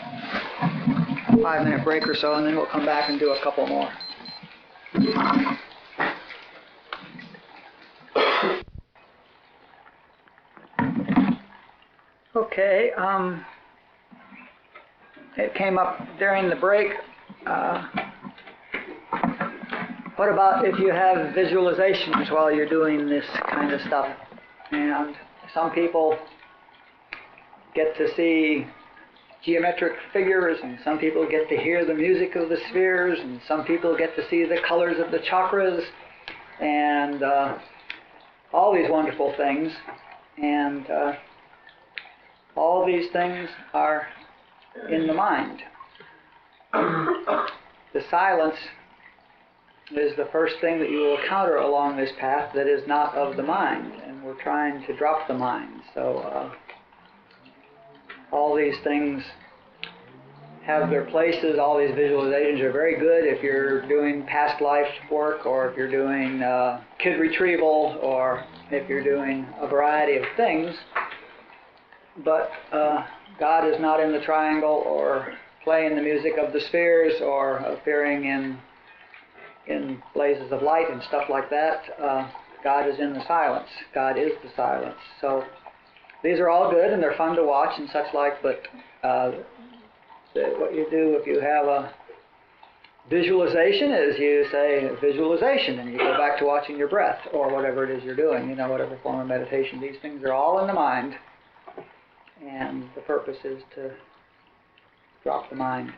5-minute break or so, and then we'll come back and do a couple more. Okay, it came up during the break. What about if you have visualizations while you're doing this kind of stuff? And some people get to see geometric figures, and some people get to hear the music of the spheres, and some people get to see the colors of the chakras, and all these wonderful things. And all these things are in the mind. The silence is the first thing that you will encounter along this path that is not of the mind, and we're trying to drop the mind. So all these things have their places. All these visualizations are very good if you're doing past life work, or if you're doing kid retrieval, or if you're doing a variety of things. But God is not in the triangle, or playing the music of the spheres, or appearing in blazes of light and stuff like that. God is in the silence. God is the silence. So these are all good and they're fun to watch and such like, but what you do if you have a visualization is you say visualization, and you go back to watching your breath or whatever it is you're doing, whatever form of meditation. These things are all in the mind, and the purpose is to drop the mind.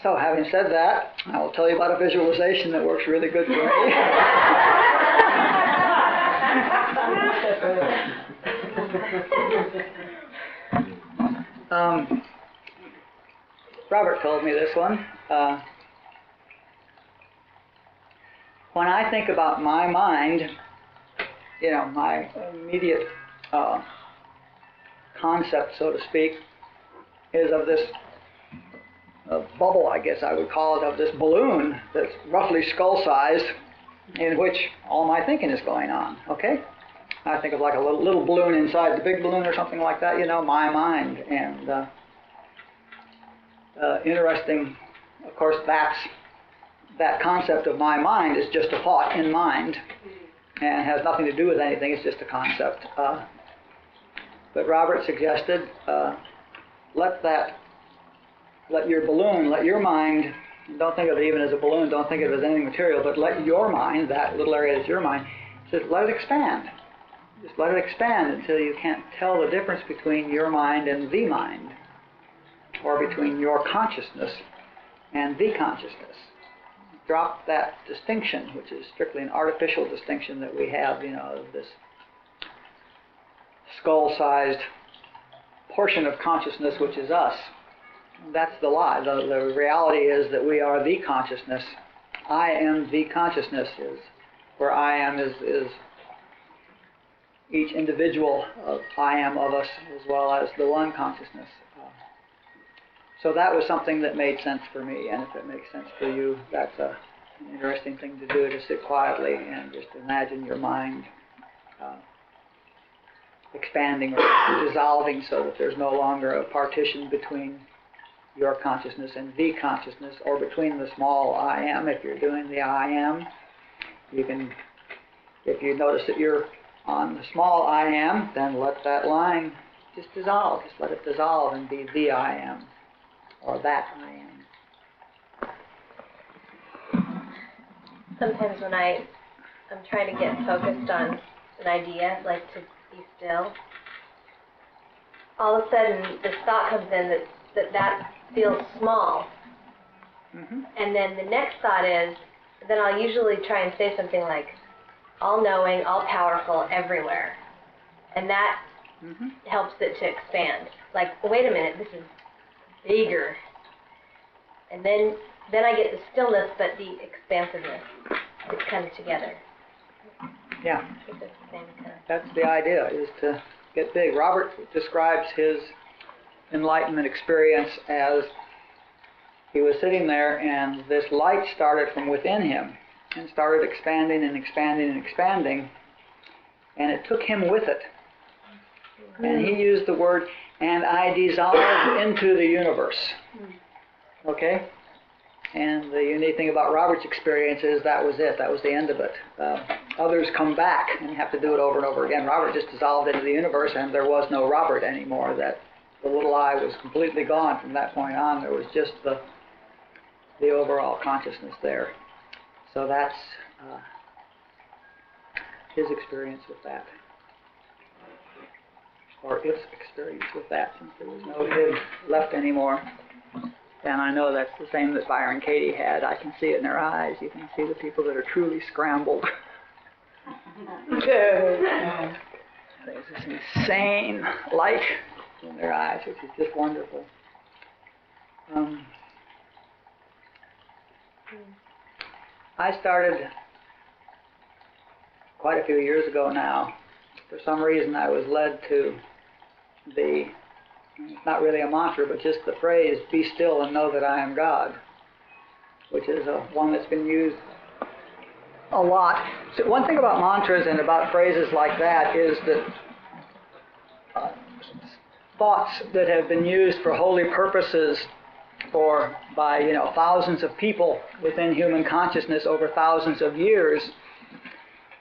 So having said that, I will tell you about a visualization that works really good for me. Robert told me this one. When I think about my mind, my immediate concept, so to speak, is of this bubble, I guess I would call it, of this balloon that's roughly skull-sized, in which all my thinking is going on, okay? I think of like a little balloon inside the big balloon or something like that, my mind. And interesting, of course, that concept of my mind is just a thought in mind and has nothing to do with anything. It's just a concept. But Robert suggested let your balloon, let your mind, don't think of it even as a balloon, don't think of it as anything material, but let your mind, that little area that's your mind, just let it expand. Just let it expand until you can't tell the difference between your mind and the mind, or between your consciousness and the consciousness. Drop that distinction, which is strictly an artificial distinction that we have, of this skull-sized portion of consciousness, which is us. That's the lie. The reality is that we are the consciousness. I am the consciousness, is where I am is each individual of I am of us, as well as the one consciousness. So that was something that made sense for me, and if it makes sense for you, that's an interesting thing to do, to sit quietly and just imagine your mind expanding or dissolving so that there's no longer a partition between your consciousness and the consciousness, or between the small I am. If you're doing the I am, you can, if you notice that you're on the small I am, then let that line just dissolve. Just let it dissolve and be the I am. or that I am. Sometimes when I'm trying to get focused on an idea, like to be still, all of a sudden this thought comes in that feels small. And then the next thought is, then I'll usually try and say something like, all-knowing, all-powerful, everywhere. And that helps it to expand. Like, wait a minute, this is bigger. And then I get the stillness, but the expansiveness. It's kind of together. Yeah. I think that's the same kind of. That's the idea, is to get big. Robert describes his enlightenment experience as he was sitting there and this light started from within him and started expanding and expanding and expanding, and it took him with it. And he used the word, and I dissolved into the universe. Okay? And the unique thing about Robert's experience is that was it. That was the end of it. Others come back and have to do it over and over again. Robert just dissolved into the universe, and there was no Robert anymore. That the little I was completely gone from that point on. There was just the overall consciousness there. So that's his experience with that, or its experience with that, since there was no id left anymore. And I know that's the same that Byron Katie had. I can see it in their eyes. You can see the people that are truly scrambled. There's this insane light in their eyes, which is just wonderful. I started quite a few years ago now. For some reason I was led to it's not really a mantra, but just the phrase, be still and know that I am God, which is one that's been used a lot. So one thing about mantras and about phrases like that is that thoughts that have been used for holy purposes by thousands of people within human consciousness over thousands of years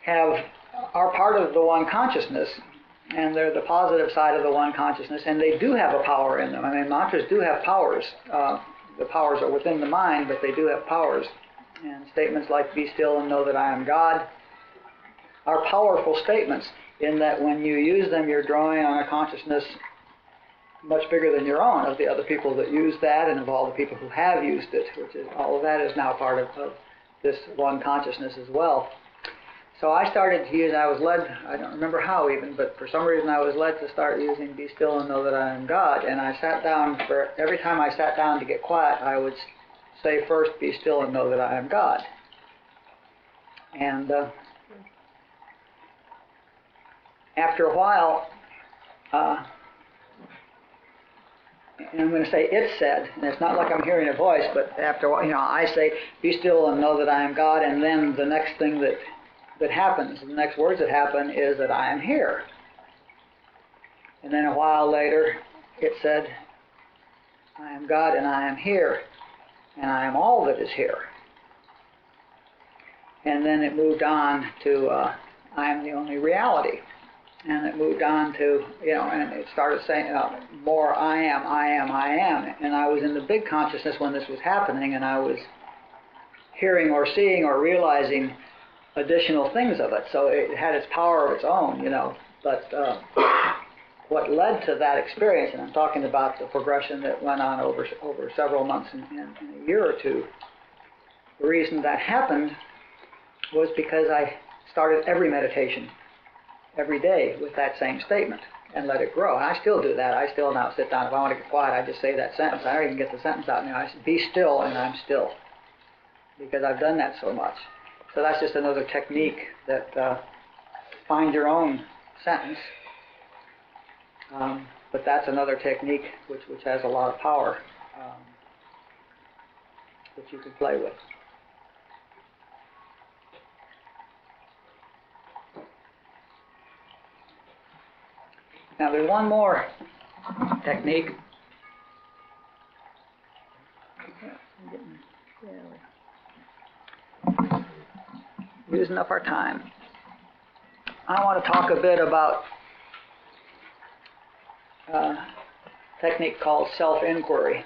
are part of the one consciousness, and they're the positive side of the one consciousness, and they do have a power in them. I mean, mantras do have powers. The powers are within the mind, but they do have powers. And statements like be still and know that I am God are powerful statements in that when you use them, you're drawing on a consciousness much bigger than your own, of the other people that use that and of all the people who have used it, which is, all of that is now part of this one consciousness as well. So I started to use, I was led, I don't remember how even, but for some reason I was led to start using be still and know that I am God. And I sat down, every time I sat down to get quiet, I would say first, be still and know that I am God. And after a while, and I'm going to say it said, and it's not like I'm hearing a voice, but after a while, I say, be still and know that I am God, and then the next thing that happens, the next words that happen is that I am here. And then a while later, it said, I am God and I am here, and I am all that is here. And then it moved on to, I am the only reality. And it moved on to, and it started saying more, I am, I am, I am. And I was in the big consciousness when this was happening, and I was hearing or seeing or realizing additional things of it. So it had its power of its own, But what led to that experience, and I'm talking about the progression that went on over several months and a year or two, the reason that happened was because I started every meditation every day with that same statement and let it grow. And I still do that. I still now sit down. If I want to get quiet, I just say that sentence. I don't even get the sentence out now. I say, be still, and I'm still, because I've done that so much. So that's just another technique that find your own sentence. But that's another technique which has a lot of power that you can play with. Now there's one more technique. Using up our time. I want to talk a bit about a technique called self-inquiry.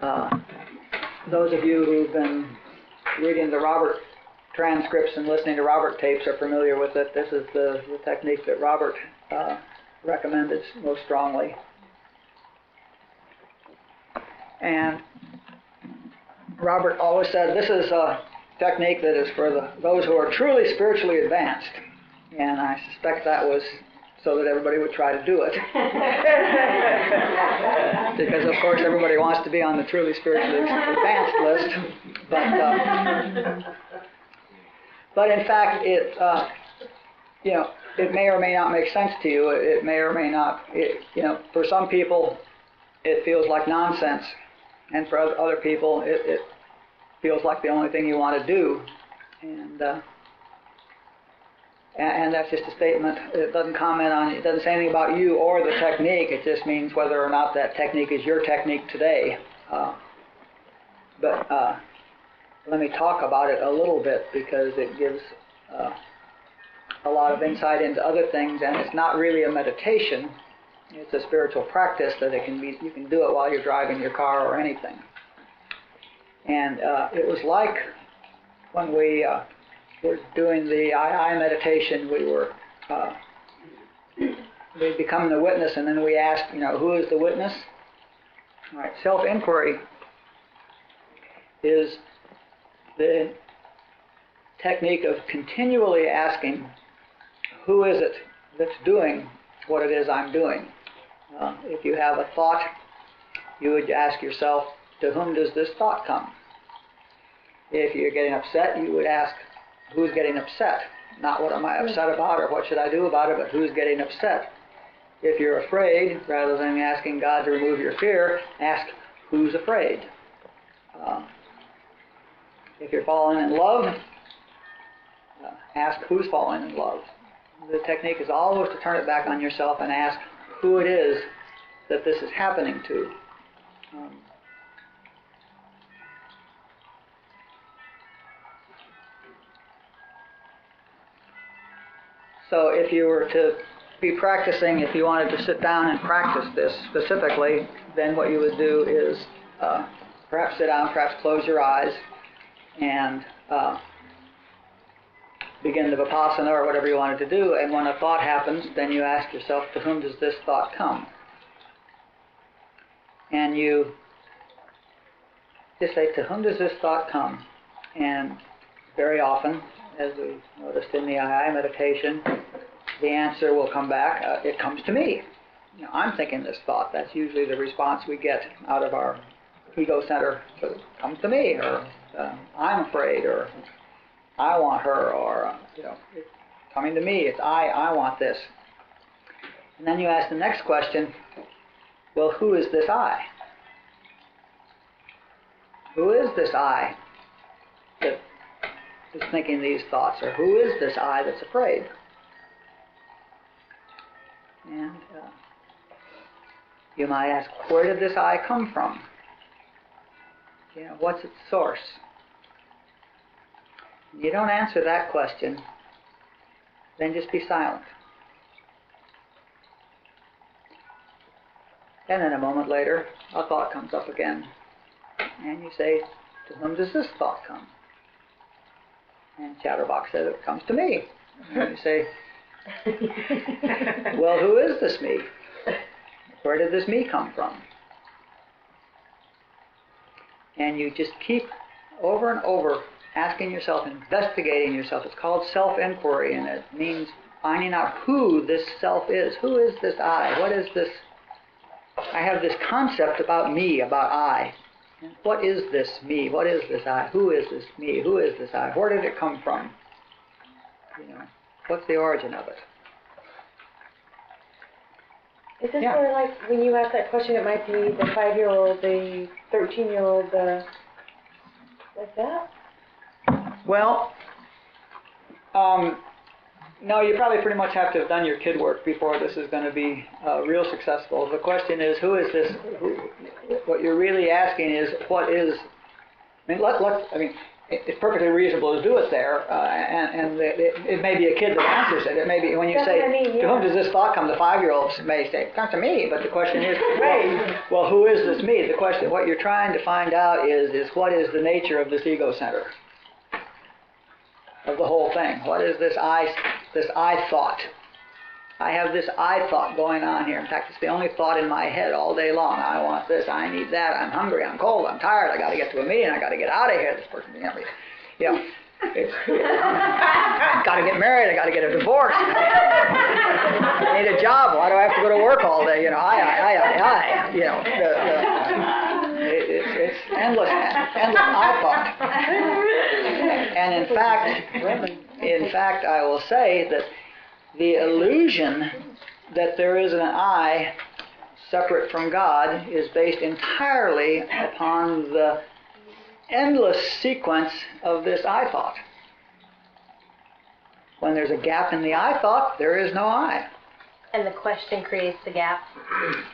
Those of you who've been reading the Robert transcripts and listening to Robert tapes are familiar with it. This is the technique that Robert recommended most strongly. And Robert always said this is a technique that is for those who are truly spiritually advanced. And I suspect that was so that everybody would try to do it. Because, of course, everybody wants to be on the truly spiritually advanced list. But in fact, it may or may not make sense to you. It may or may not. For some people, it feels like nonsense. And for other people, it feels like the only thing you want to do. And that's just a statement. It doesn't comment on, it doesn't say anything about you or the technique. It just means whether or not that technique is your technique today. But let me talk about it a little bit because it gives a lot of insight into other things, and it's not really a meditation. It's a spiritual practice that you can do it while you're driving your car or anything. And it was like when we were doing the I meditation, we'd become the witness, and then we asked, who is the witness? All right, self-inquiry is the technique of continually asking, who is it that's doing what it is I'm doing? If you have a thought, you would ask yourself, to whom does this thought come? If you're getting upset, you would ask, who's getting upset? Not what am I upset about or what should I do about it, but who's getting upset? If you're afraid, rather than asking God to remove your fear, ask, who's afraid? If you're falling in love, ask, who's falling in love? The technique is always to turn it back on yourself and ask who it is that this is happening to. So if you were to be practicing, if you wanted to sit down and practice this specifically, then what you would do is perhaps sit down, perhaps close your eyes, and begin the Vipassana or whatever you wanted to do. And when a thought happens, then you ask yourself, to whom does this thought come? And you just say, to whom does this thought come? And very often, as we noticed in the II meditation, the answer will come back, it comes to me. I'm thinking this thought. That's usually the response we get out of our ego center. So it comes to me, or I'm afraid, or I want her, or it's coming to me. It's I want this. And then you ask the next question, well, who is this I? Who is this I that is thinking these thoughts? Or who is this I that's afraid? And you might ask, where did this I come from? What's its source? You don't answer that question, then just be silent. And then a moment later, a thought comes up again. And you say, to whom does this thought come? And Chatterbox says, it comes to me. And you say, well, who is this me? Where did this me come from? And you just keep over and over asking yourself, investigating yourself. It's called self-inquiry, and it means finding out who this self is. Who is this I? What is this? I have this concept about me, about I. And what is this me? What is this I? Who is this me? Who is this I? Where did it come from? What's the origin of it? Is this where, like, when you ask that question, it might be the 5-year-old, the 13-year-old, like that? Well, no, you probably pretty much have to have done your kid work before this is going to be real successful. The question is, who is this? What you're really asking is, what is? it's perfectly reasonable to do it there, and it may be a kid that answers it. It may be when you That's say, what I mean, to whom does this thought come? The 5-year-olds may say, not to me, but the question is, well, who is this me? The question, what you're trying to find out is what is the nature of this ego center, of the whole thing? What is this I thought? I have this I thought going on here. In fact, it's the only thought in my head all day long. I want this, I need that, I'm hungry, I'm cold, I'm tired, I got to get to a meeting, I got to get out of here. This person, got to get married, I got to get a divorce. I need a job. Why do I have to go to work all day? I. It's endless I thought. And in fact, I will say that the illusion that there is an I separate from God is based entirely upon the endless sequence of this I thought. When there's a gap in the I thought, there is no I. And the question creates the gap,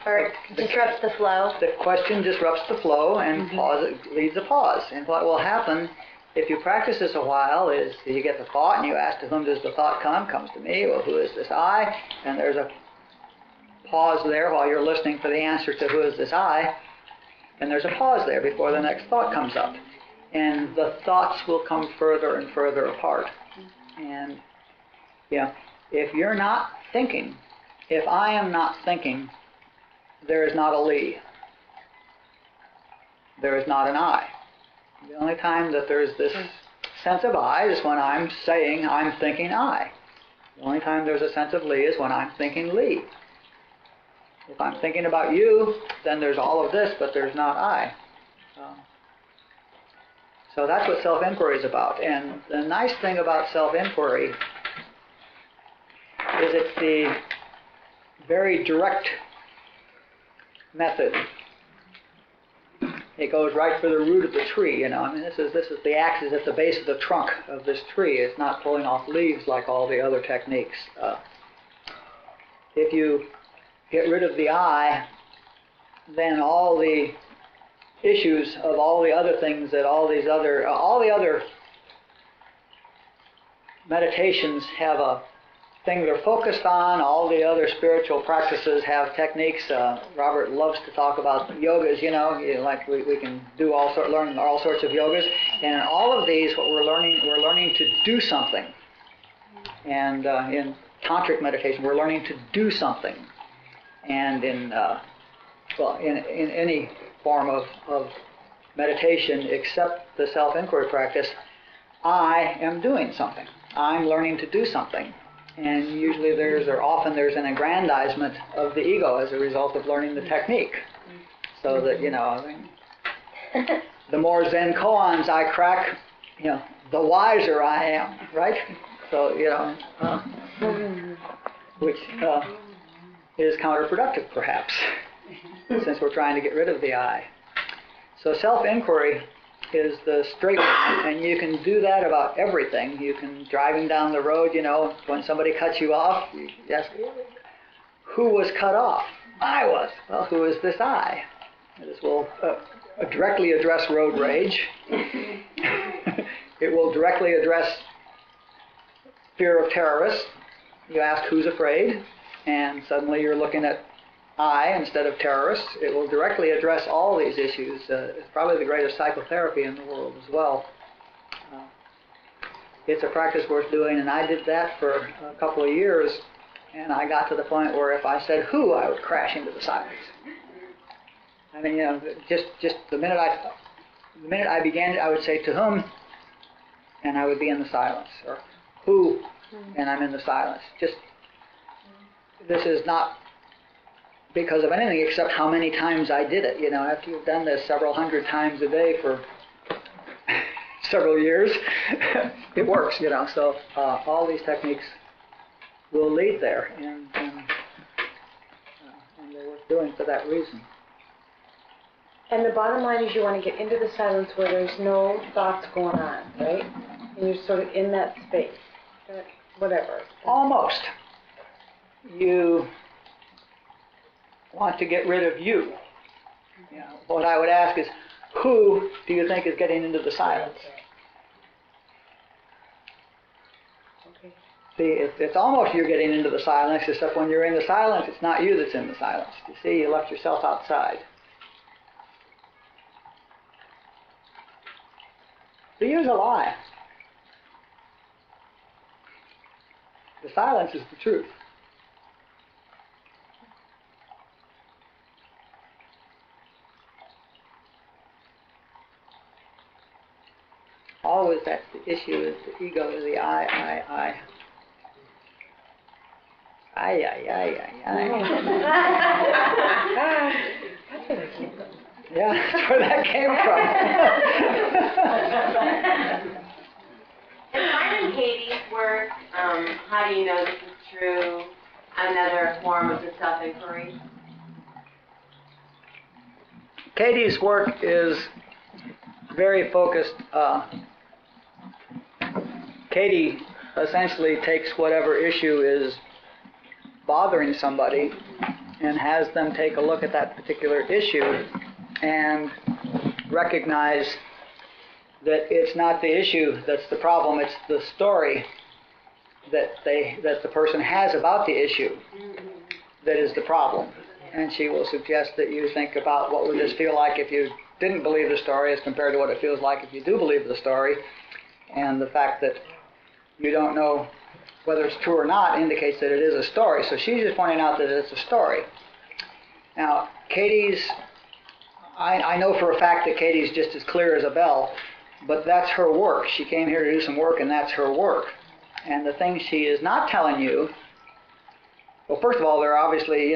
or disrupts the flow. The question disrupts the flow and leaves a pause. And what will happen if you practice this a while is you get the thought and you ask, to whom does the thought come? Comes to me. Well, who is this I? And there's a pause there while you're listening for the answer to who is this I. And there's a pause there before the next thought comes up. And the thoughts will come further and further apart. And if you're not thinking, if I am not thinking, there is not a Lee. There is not an I. The only time that there's this sense of I is when I'm saying I'm thinking I. The only time there's a sense of Lee is when I'm thinking Lee. If I'm thinking about you, then there's all of this, but there's not I. So that's what self-inquiry is about. And the nice thing about self-inquiry is it's the very direct method. It goes right for the root of the tree, I mean, this is the axe is at the base of the trunk of this tree. It's not pulling off leaves like all the other techniques. If you get rid of the I, then all the issues of all the other things that all the other meditations have a thing they're focused on. All the other spiritual practices have techniques. Robert loves to talk about yogas, like we can do learn all sorts of yogas. And in all of these, what we're learning to do something. And in tantric meditation, we're learning to do something. And in any form of meditation, except the self-inquiry practice, I am doing something. I'm learning to do something. And usually often there's an aggrandizement of the ego as a result of learning the technique. So that, the more Zen koans I crack, the wiser I am, right? So, which is counterproductive perhaps, since we're trying to get rid of the I. So self-inquiry is the straight line, and you can do that about everything. You can, driving down the road, when somebody cuts you off, you ask, who was cut off? I was. Well, who is this I? This will directly address road rage. It will directly address fear of terrorists. You ask who's afraid, and suddenly you're looking at I instead of terrorists. It will directly address all these issues. It's probably the greatest psychotherapy in the world as well. It's a practice worth doing, and I did that for a couple of years, and I got to the point where if I said who, I would crash into the silence. I mean, just the minute I began it, I would say to whom, and I would be in the silence, or who, and I'm in the silence. This is not because of anything except how many times I did it. After you've done this several hundred times a day for several years, it works, So all these techniques will lead there, and they're worth doing for that reason. And the bottom line is you want to get into the silence where there's no thoughts going on, right? And you're sort of in that space, whatever. Almost. You want to get rid of you. What I would ask is, who do you think is getting into the silence? See, it's almost you're getting into the silence, except when you're in the silence, it's not you that's in the silence. You see, you left yourself outside. The you's a lie. The silence is the truth. Always that's the issue, is the ego, is the I. I. Yeah, that's where that came from. In mine and Katie's work, how do you know this is true? Another form of the self-inquiry. Katie's work is very focused. Katie essentially takes whatever issue is bothering somebody and has them take a look at that particular issue and recognize that it's not the issue that's the problem, it's the story that the person has about the issue that is the problem. And she will suggest that you think about what would this feel like if you didn't believe the story as compared to what it feels like if you do believe the story. And the fact that you don't know whether it's true or not indicates that it is a story. So she's just pointing out that it's a story. Now, I know for a fact that Katie's just as clear as a bell, but that's her work. She came here to do some work, and that's her work. And the things she is not telling you, well, first of all, there are obviously,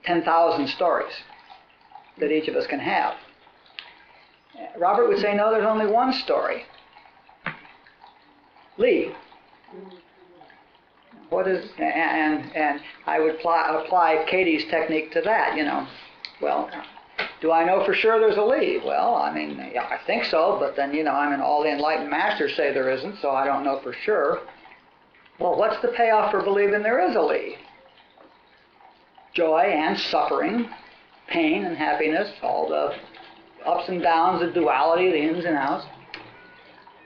10,000 stories that each of us can have. Robert would say, no, there's only one story. Lee. What is, and I would apply Katie's technique to that, Well, do I know for sure there's a Lee? Well, yeah, I think so, but then, all the enlightened masters say there isn't, so I don't know for sure. Well, what's the payoff for believing there is a Lee? Joy and suffering, pain and happiness, all the ups and downs, the duality, the ins and outs.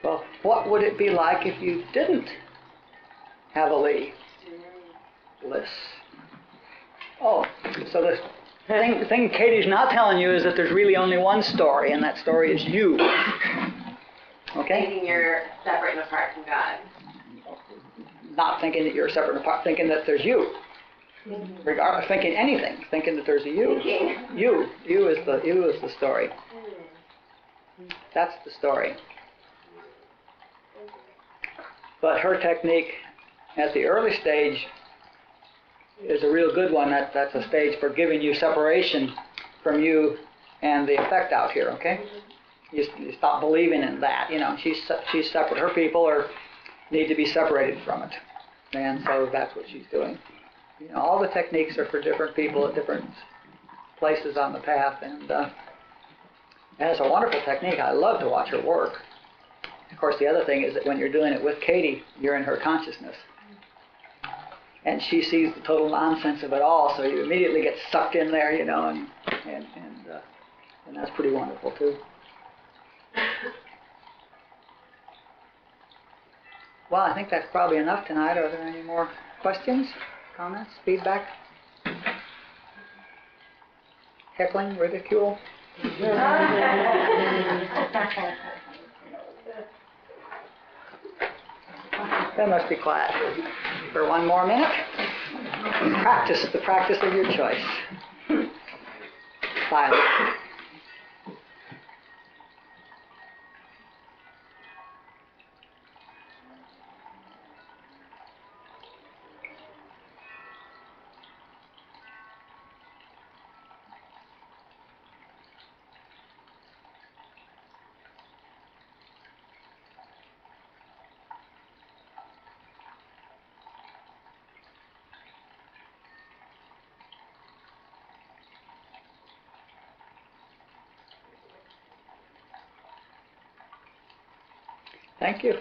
Well, what would it be like if you didn't have a Lee? Bliss. Oh, so the thing Katie's not telling you is that there's really only one story, and that story is you. Okay? Thinking you're separate and apart from God. Not thinking that you're separate and apart, thinking that there's you. Regardless, thinking anything, thinking that there's a you. You is the story. That's the story. But her technique at the early stage is a real good one. That's a stage for giving you separation from you and the effect out here, okay? You stop believing in that. She's separate. Her people need to be separated from it. And so that's what she's doing. All the techniques are for different people at different places on the path. And it's a wonderful technique. I love to watch her work. Of course, the other thing is that when you're doing it with Katie, you're in her consciousness. And she sees the total nonsense of it all, so you immediately get sucked in there, and that's pretty wonderful, too. Well, I think that's probably enough tonight. Are there any more questions, comments, feedback? Heckling, ridicule? That must be quiet for one more minute. Practice the practice of your choice. Silence. Thank you.